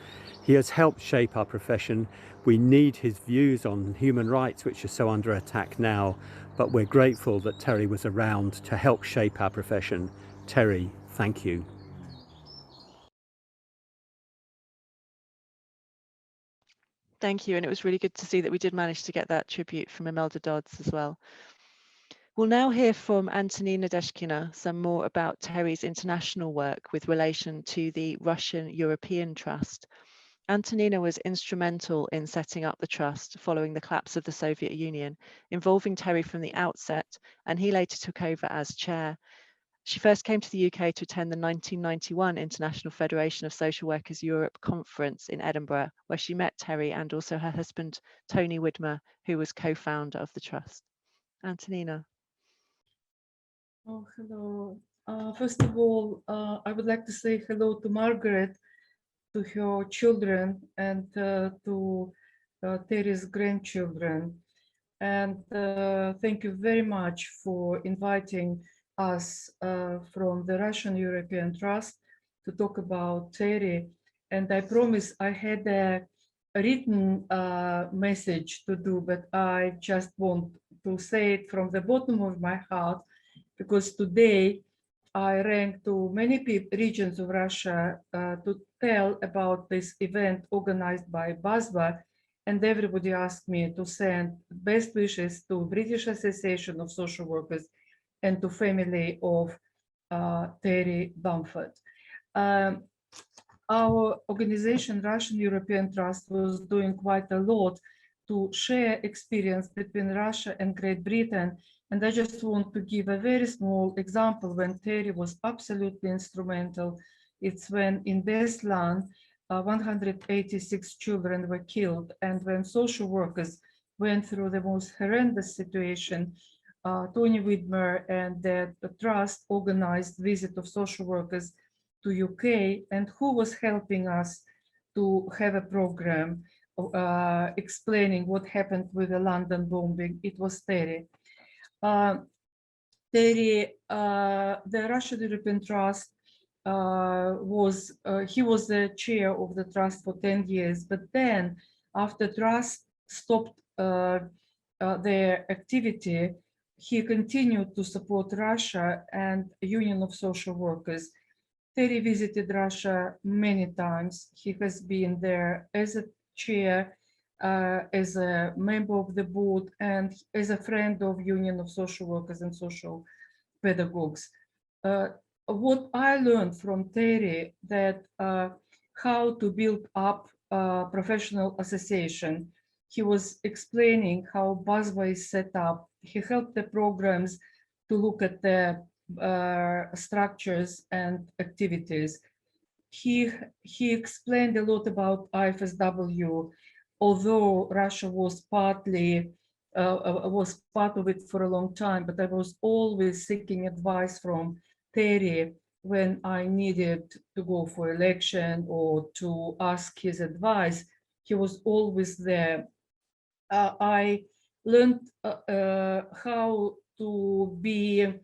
He has helped shape our profession. We need his views on human rights, which are so under attack now, but we're grateful that Terry was around to help shape our profession. Terry, thank you. Thank you, and it was really good to see that we did manage to get that tribute from Imelda Dodds as well. We'll now hear from Antonina Deshkina some more about Terry's international work with relation to the Russian-European Trust. Antonina was instrumental in setting up the trust following the collapse of the Soviet Union, involving Terry from the outset, and he later took over as chair. She first came to the UK to attend the 1991 International Federation of Social Workers Europe conference in Edinburgh, where she met Terry and also her husband, Tony Widmer, who was co-founder of the trust. Antonina. Oh, hello. First of all, I would like to say hello to Margaret, to her children, and to Terry's grandchildren. And thank you very much for inviting us from the Russian European Trust to talk about Terry and I promise I had a written message to do, but I just want to say it from the bottom of my heart, because today I rang to many regions of Russia to tell about this event organized by BASBA, and everybody asked me to send best wishes to British Association of Social Workers and to family of Terry Bamford. Our organization, Russian European Trust, was doing quite a lot to share experience between Russia and Great Britain. And I just want to give a very small example when Terry was absolutely instrumental. It's when in Beslan, 186 children were killed. And when social workers went through the most horrendous situation, Tony Widmer and the Trust organized visit of social workers to UK, and who was helping us to have a program explaining what happened with the London bombing. It was Terry. Terry, the Russian European Trust he was the chair of the trust for 10 years, but then after trust stopped their activity, he continued to support Russia and Union of Social Workers. Terry visited Russia many times. He has been there as a chair, as a member of the board, and as a friend of Union of Social Workers and Social Pedagogues. What I learned from Terry that how to build up a professional association. He was explaining how BASBA is set up. He helped the programs to look at the structures and activities. He explained a lot about IFSW, although Russia was part of it for a long time, but I was always seeking advice from Terry when I needed to go for election or to ask his advice. He was always there. I learned how to be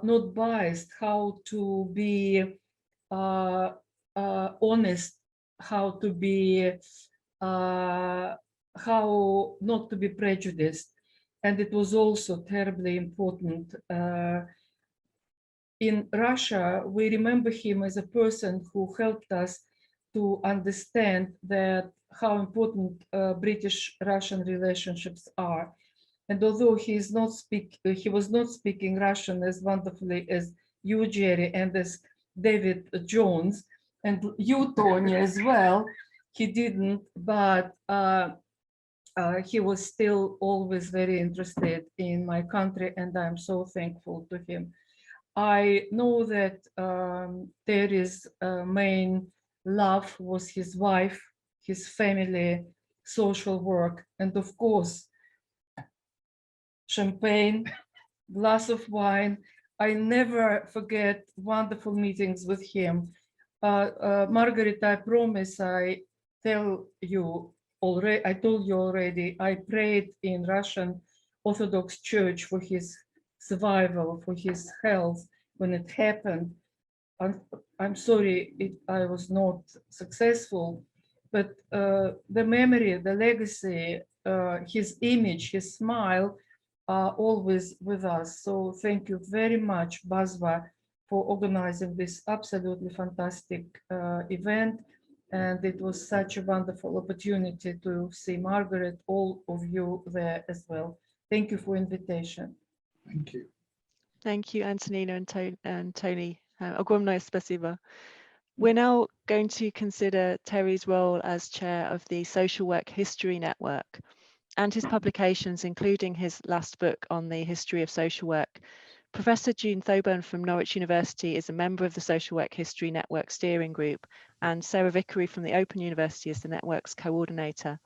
not biased, how to be honest, how to be how not to be prejudiced. And it was also terribly important. In Russia, we remember him as a person who helped us to understand that how important British-Russian relationships are. And although he was not speaking Russian as wonderfully as you, Jerry, and as David Jones, and you, Tony, as well, he didn't, but he was still always very interested in my country, and I'm so thankful to him. I know that Terry's main love was his wife, his family, social work, and of course, champagne, glass of wine. I never forget wonderful meetings with him. Margaret, I promise I told you already, I prayed in Russian Orthodox Church for his survival, for his health when it happened. I'm sorry I was not successful, but the memory, the legacy, his image, his smile are always with us. So thank you very much, BASBA, for organizing this absolutely fantastic event. And it was such a wonderful opportunity to see Margaret, all of you there as well. Thank you for invitation. Thank you. Thank you, Antonina and Tony. Огромное спасибо. We're now going to consider Terry's role as chair of the Social Work History Network and his publications, including his last book on the history of social work. Professor June Thoburn from Norwich University is a member of the Social Work History Network Steering Group, and Sarah Vickery from the Open University is the network's coordinator.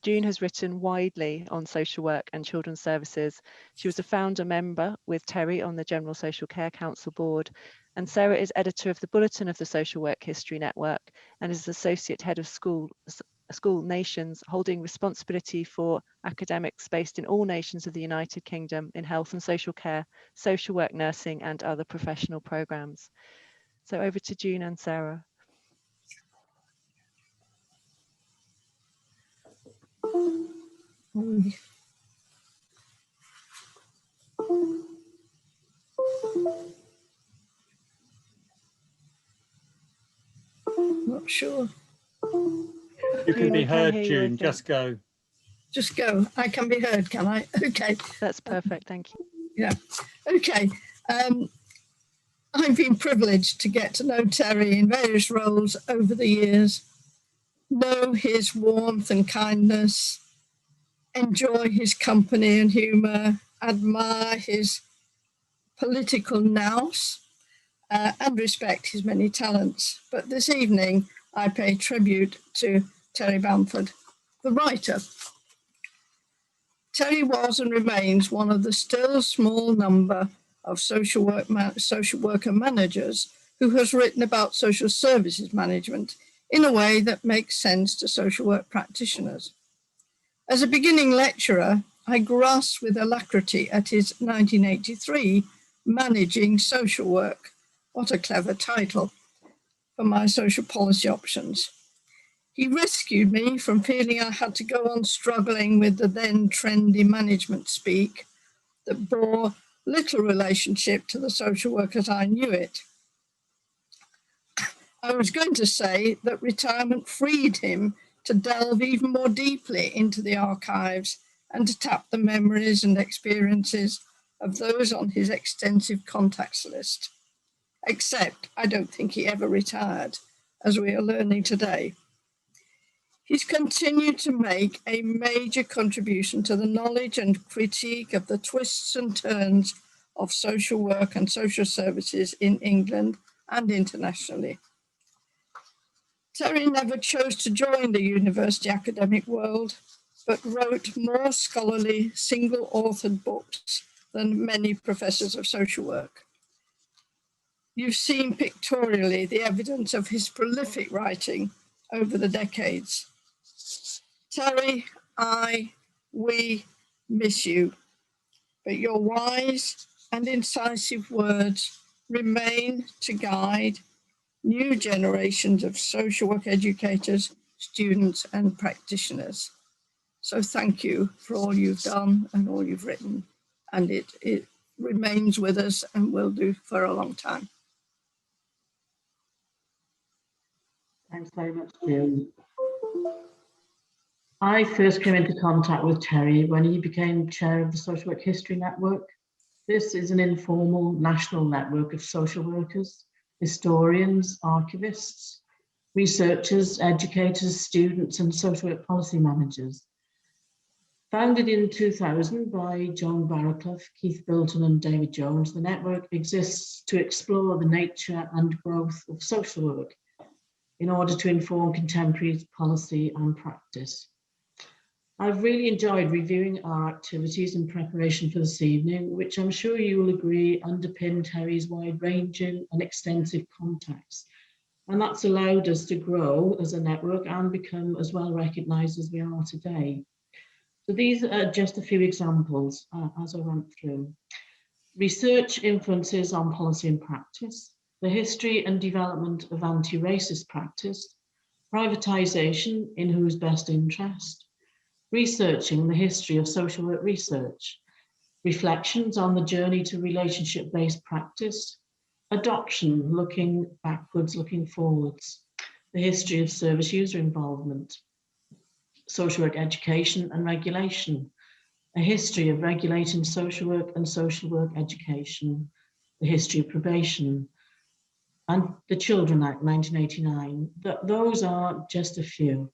June has written widely on social work and children's services. She was a founder member with Terry on the General Social Care Council board, and Sarah is editor of the Bulletin of the Social Work History Network and is associate head of school nations, holding responsibility for academics based in all nations of the United Kingdom in health and social care, social work, nursing, and other professional programs. So over to June and Sarah. Not sure. You can be heard, June. Just go. Just go. I can be heard, can I? Okay. That's perfect. Thank you. Yeah. Okay. I've been privileged to get to know Terry in various roles over the years, know his warmth and kindness, enjoy his company and humour, admire his political nous, and respect his many talents. But this evening, I pay tribute to Terry Bamford, the writer. Terry was and remains one of the still small number of social worker managers who has written about social services management in a way that makes sense to social work practitioners. As a beginning lecturer, I grasped with alacrity at his 1983 Managing Social Work. What a clever title for my social policy options. He rescued me from feeling I had to go on struggling with the then trendy management speak that bore little relationship to the social work as I knew it. I was going to say that retirement freed him to delve even more deeply into the archives and to tap the memories and experiences of those on his extensive contacts list. Except I don't think he ever retired, as we are learning today. He's continued to make a major contribution to the knowledge and critique of the twists and turns of social work and social services in England and internationally. Terry never chose to join the university academic world, but wrote more scholarly, single-authored books than many professors of social work. You've seen pictorially the evidence of his prolific writing over the decades. Terry, we miss you, but your wise and incisive words remain to guide new generations of social work educators, students, and practitioners. So thank you for all you've done and all you've written, and it remains with us and will do for a long time. Thanks very much, June. I first came into contact with Terry when he became chair of the Social Work History Network. This is an informal national network of social workers, historians, archivists, researchers, educators, students, and social work policy managers. Founded in 2000 by John Barraclough, Keith Bilton, and David Jones, the network exists to explore the nature and growth of social work in order to inform contemporary policy and practice. I've really enjoyed reviewing our activities in preparation for this evening, which I'm sure you will agree underpin Terry's wide-ranging and extensive contacts. And that's allowed us to grow as a network and become as well recognised as we are today. So these are just a few examples as I went through. Research influences on policy and practice, the history and development of anti-racist practice, privatisation in whose best interest, researching the history of social work research, reflections on the journey to relationship-based practice, adoption, looking backwards, looking forwards, the history of service user involvement, social work education and regulation, a history of regulating social work and social work education, the history of probation, and the Children Act 1989. Those are just a few.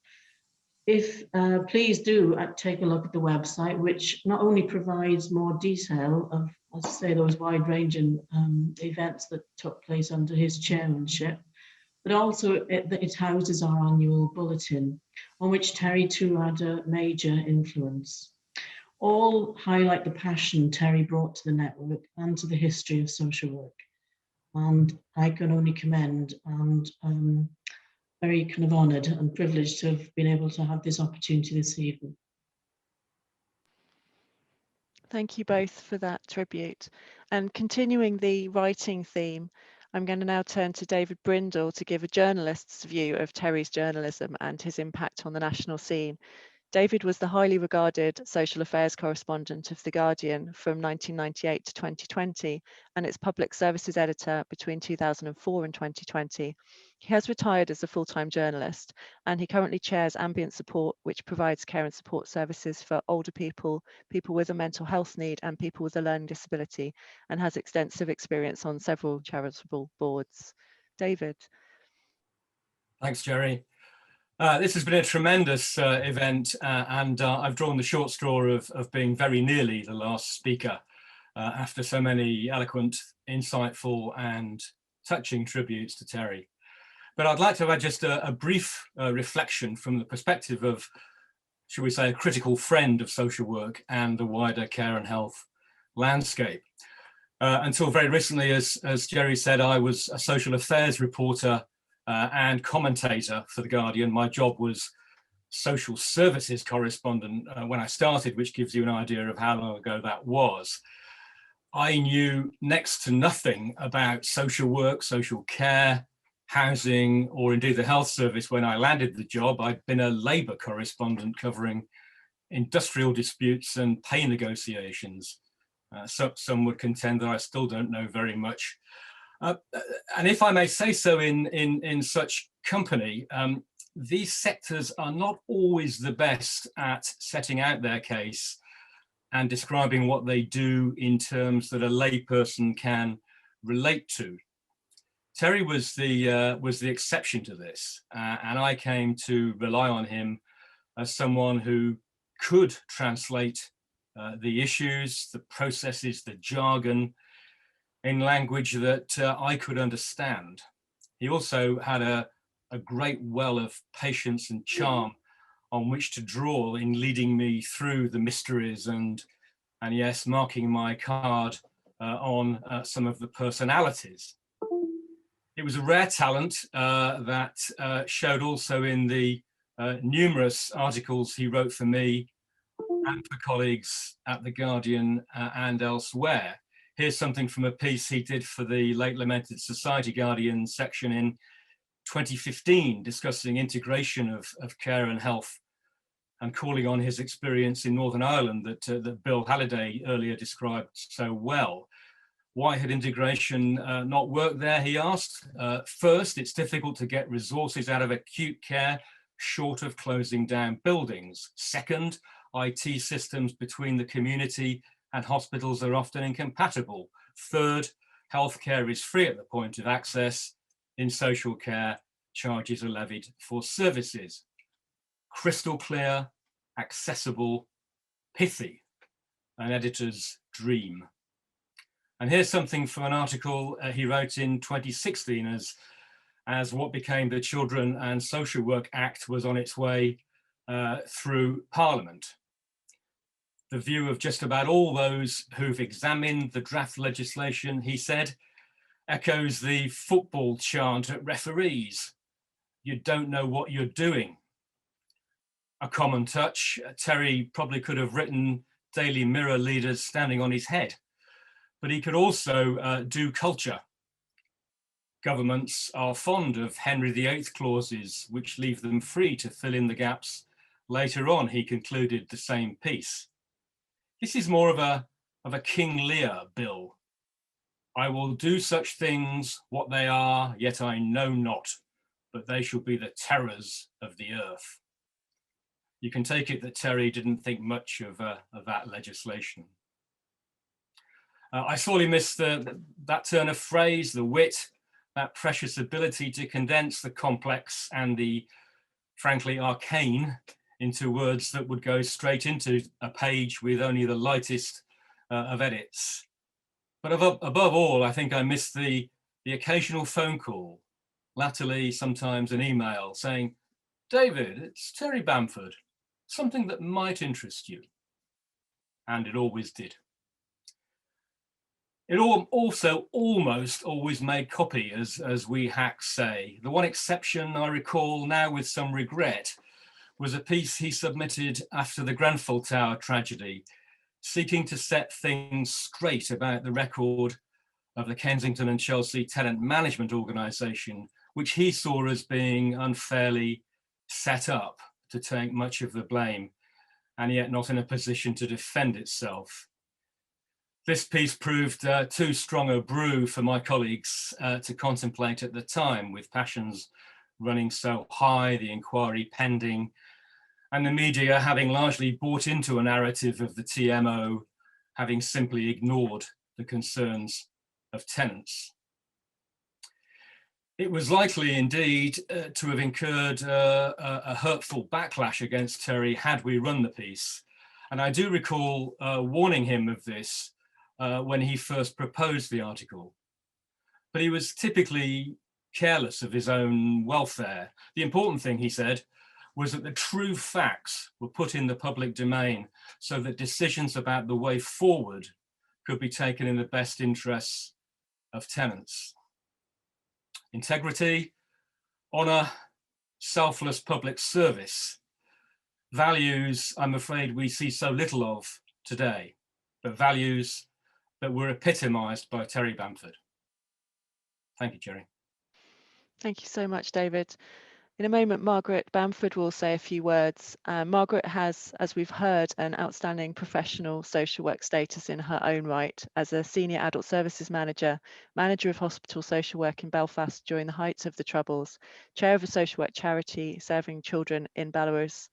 If please do take a look at the website, which not only provides more detail of, as I say, those wide-ranging events that took place under his chairmanship, but also it houses our annual bulletin, on which Terry too had a major influence. All highlight the passion Terry brought to the network and to the history of social work. And I can only commend and very kind of honoured and privileged to have been able to have this opportunity this evening. Thank you both for that tribute. And continuing the writing theme, I'm going to now turn to David Brindle to give a journalist's view of Terry's journalism and his impact on the national scene. David was the highly regarded social affairs correspondent of The Guardian from 1998 to 2020 and its public services editor between 2004 and 2020. He has retired as a full-time journalist and he currently chairs Ambient Support, which provides care and support services for older people, people with a mental health need and people with a learning disability, and has extensive experience on several charitable boards. David. Thanks, Jerry. This has been a tremendous event and I've drawn the short straw of being very nearly the last speaker after so many eloquent, insightful and touching tributes to Terry. But I'd like to add just a brief reflection from the perspective of, should we say, a critical friend of social work and the wider care and health landscape. Until very recently, as Jerry said, I was a social affairs reporter and commentator for The Guardian. My job was social services correspondent when I started, which gives you an idea of how long ago that was. I knew next to nothing about social work, social care, housing, or indeed the health service when I landed the job. I'd been a Labour correspondent covering industrial disputes and pay negotiations. Some would contend that I still don't know very much. And if I may say so in such company, these sectors are not always the best at setting out their case and describing what they do in terms that a layperson can relate to. Terry was the exception to this, and I came to rely on him as someone who could translate the issues, the processes, the jargon, in language that I could understand. He also had a great well of patience and charm on which to draw in leading me through the mysteries and yes, marking my card on some of the personalities. It was a rare talent that showed also in the numerous articles he wrote for me and for colleagues at The Guardian and elsewhere. Here's something from a piece he did for the late lamented Society Guardian section in 2015, discussing integration of care and health and calling on his experience in Northern Ireland that Bill Halliday earlier described so well. Why had integration not worked there, he asked. First, it's difficult to get resources out of acute care short of closing down buildings. Second, IT systems between the community and hospitals are often incompatible. Third, healthcare is free at the point of access. In social care, charges are levied for services. Crystal clear, accessible, pithy, an editor's dream. And here's something from an article he wrote in 2016 as what became the Children and Social Work Act was on its way through Parliament. The view of just about all those who've examined the draft legislation, he said, echoes the football chant at referees. You don't know what you're doing. A common touch. Terry probably could have written Daily Mirror leaders standing on his head, but he could also do culture. Governments are fond of Henry VIII clauses, which leave them free to fill in the gaps. Later on, he concluded the same piece. This is more of a King Lear bill. I will do such things, what they are, yet I know not, but they shall be the terrors of the earth. You can take it that Terry didn't think much of that legislation. I sorely miss that turn of phrase, the wit, that precious ability to condense the complex and the frankly arcane into words that would go straight into a page with only the lightest of edits. But above all, I think I miss the occasional phone call, latterly sometimes an email saying, David, it's Terry Bamford, something that might interest you. And it always did. It also almost always made copy, as we hacks say. The one exception I recall now with some regret was a piece he submitted after the Grenfell Tower tragedy, seeking to set things straight about the record of the Kensington and Chelsea Tenant Management Organisation, which he saw as being unfairly set up to take much of the blame. and yet not in a position to defend itself. This piece proved too strong a brew for my colleagues to contemplate at the time, with passions running so high, the inquiry pending, and the media having largely bought into a narrative of the TMO, having simply ignored the concerns of tenants. It was likely indeed to have incurred a hurtful backlash against Terry had we run the piece. And I do recall warning him of this when he first proposed the article. But he was typically careless of his own welfare. The important thing, he said, was that the true facts were put in the public domain so that decisions about the way forward could be taken in the best interests of tenants. Integrity, honour, selfless public service, values I'm afraid we see so little of today, but values that were epitomised by Terry Bamford. Thank you, Jerry. Thank you so much, David. In a moment, Margaret Bamford will say a few words. Margaret has, as we've heard, an outstanding professional social work status in her own right as a senior adult services manager, manager of hospital social work in Belfast during the height of the Troubles, chair of a social work charity serving children in Belarus,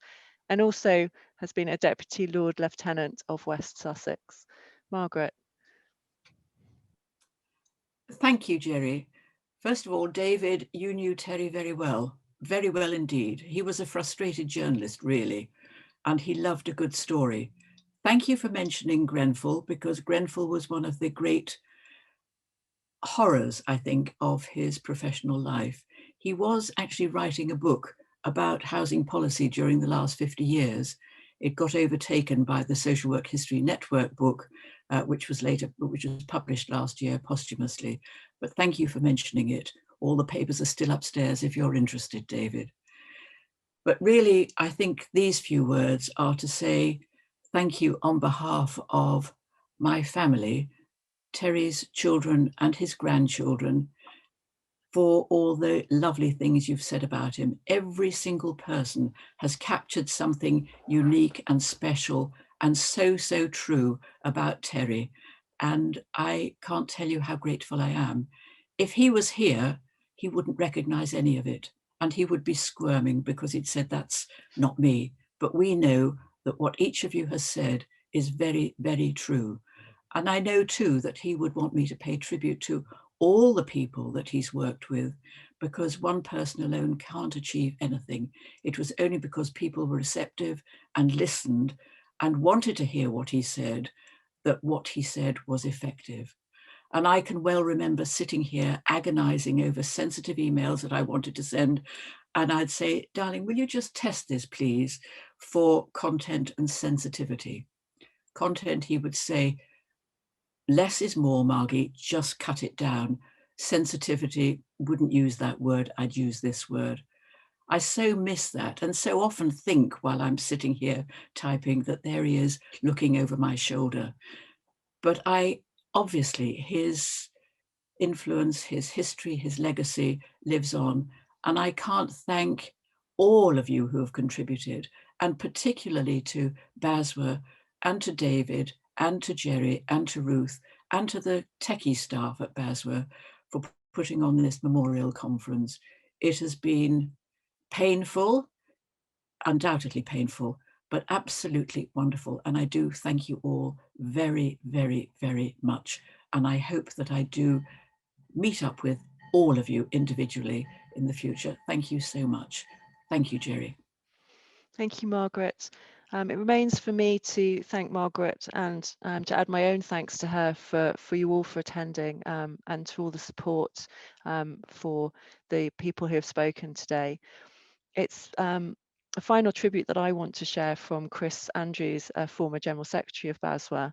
and also has been a Deputy Lord Lieutenant of West Sussex. Margaret. Thank you, Jerry. First of all, David, you knew Terry very well indeed. He was a frustrated journalist, really, and he loved a good story. Thank you for mentioning Grenfell, because Grenfell was one of the great horrors, I think, of his professional life. He was actually writing a book about housing policy during the last 50 years. It got overtaken by the Social Work History Network book, which was published last year posthumously. But thank you for mentioning it. All the papers are still upstairs if you're interested, David. But really, I think these few words are to say thank you on behalf of my family, Terry's children and his grandchildren, for all the lovely things you've said about him. Every single person has captured something unique and special and so true about Terry. And I can't tell you how grateful I am. If he was here, he wouldn't recognize any of it. And he would be squirming because he'd said, that's not me. But we know that what each of you has said is very, very true. And I know too that he would want me to pay tribute to all the people that he's worked with, because one person alone can't achieve anything. It was only because people were receptive and listened and wanted to hear what he said, that what he said was effective. And I can well remember sitting here agonizing over sensitive emails that I wanted to send. And I'd say, darling, will you just test this, please, for content and sensitivity? Content, he would say, less is more, Margie, just cut it down. Sensitivity, wouldn't use that word, I'd use this word. I so miss that and so often think while I'm sitting here typing that there he is looking over my shoulder. But obviously his influence, his history, his legacy lives on. And I can't thank all of you who have contributed, and particularly to Baswa and to David and to Jerry and to Ruth and to the techie staff at Baswa for putting on this memorial conference. It has been painful, undoubtedly painful, but absolutely wonderful. And I do thank you all very, very, very much. And I hope that I do meet up with all of you individually in the future. Thank you so much. Thank you, Jerry. Thank you, Margaret. It remains for me to thank Margaret and to add my own thanks to her for you all for attending and to all the support for the people who have spoken today. It's a final tribute that I want to share from Chris Andrews, a former General Secretary of BASWA.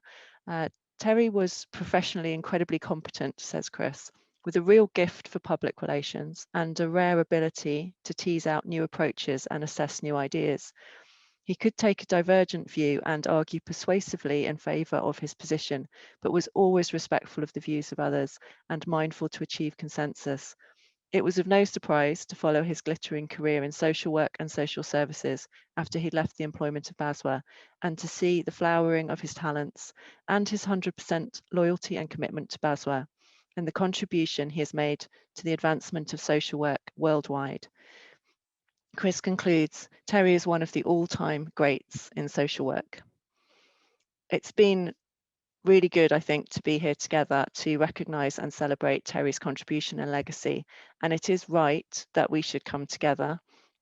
Terry was professionally incredibly competent, says Chris, with a real gift for public relations and a rare ability to tease out new approaches and assess new ideas. He could take a divergent view and argue persuasively in favour of his position, but was always respectful of the views of others and mindful to achieve consensus. It was of no surprise to follow his glittering career in social work and social services after he'd left the employment of BASWA, and to see the flowering of his talents and his 100% loyalty and commitment to BASWA, and the contribution he has made to the advancement of social work worldwide. Chris concludes, Terry is one of the all-time greats in social work. It's been really good, I think, to be here together to recognise and celebrate Terry's contribution and legacy. And it is right that we should come together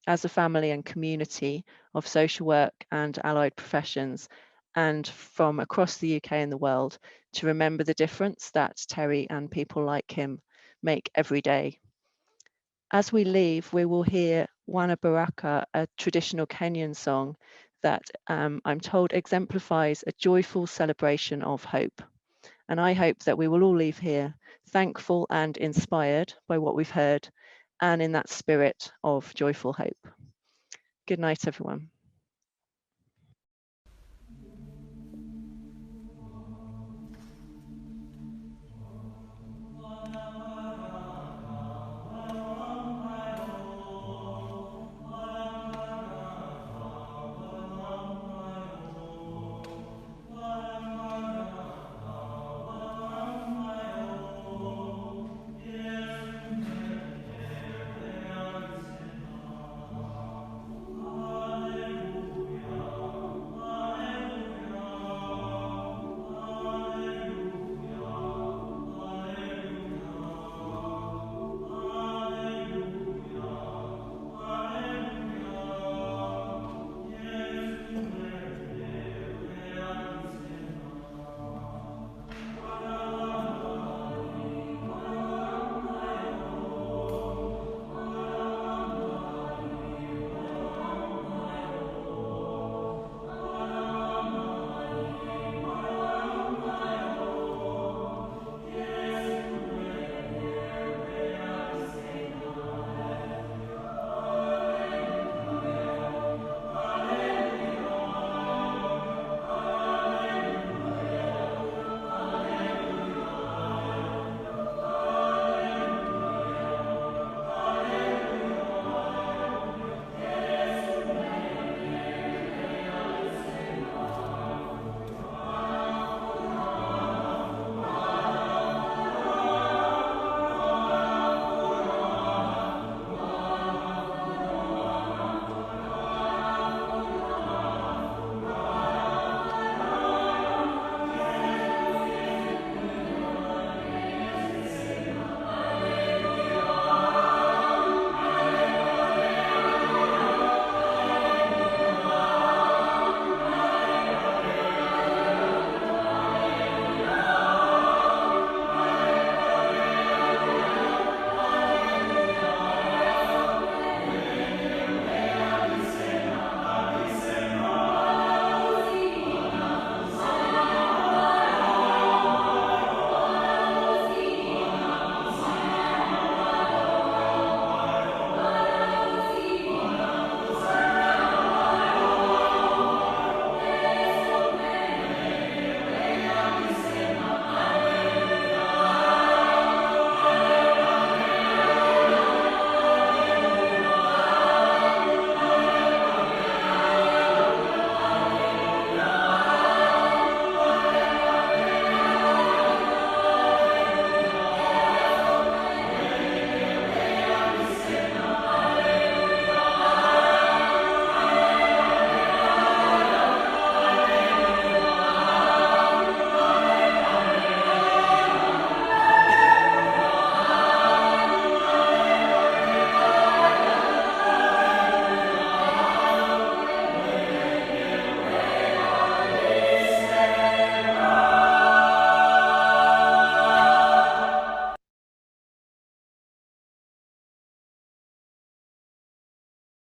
as a family and community of social work and allied professions and from across the UK and the world to remember the difference that Terry and people like him make every day. As we leave, we will hear Wana Baraka, a traditional Kenyan song that I'm told exemplifies a joyful celebration of hope. And I hope that we will all leave here thankful and inspired by what we've heard and in that spirit of joyful hope. Good night, everyone.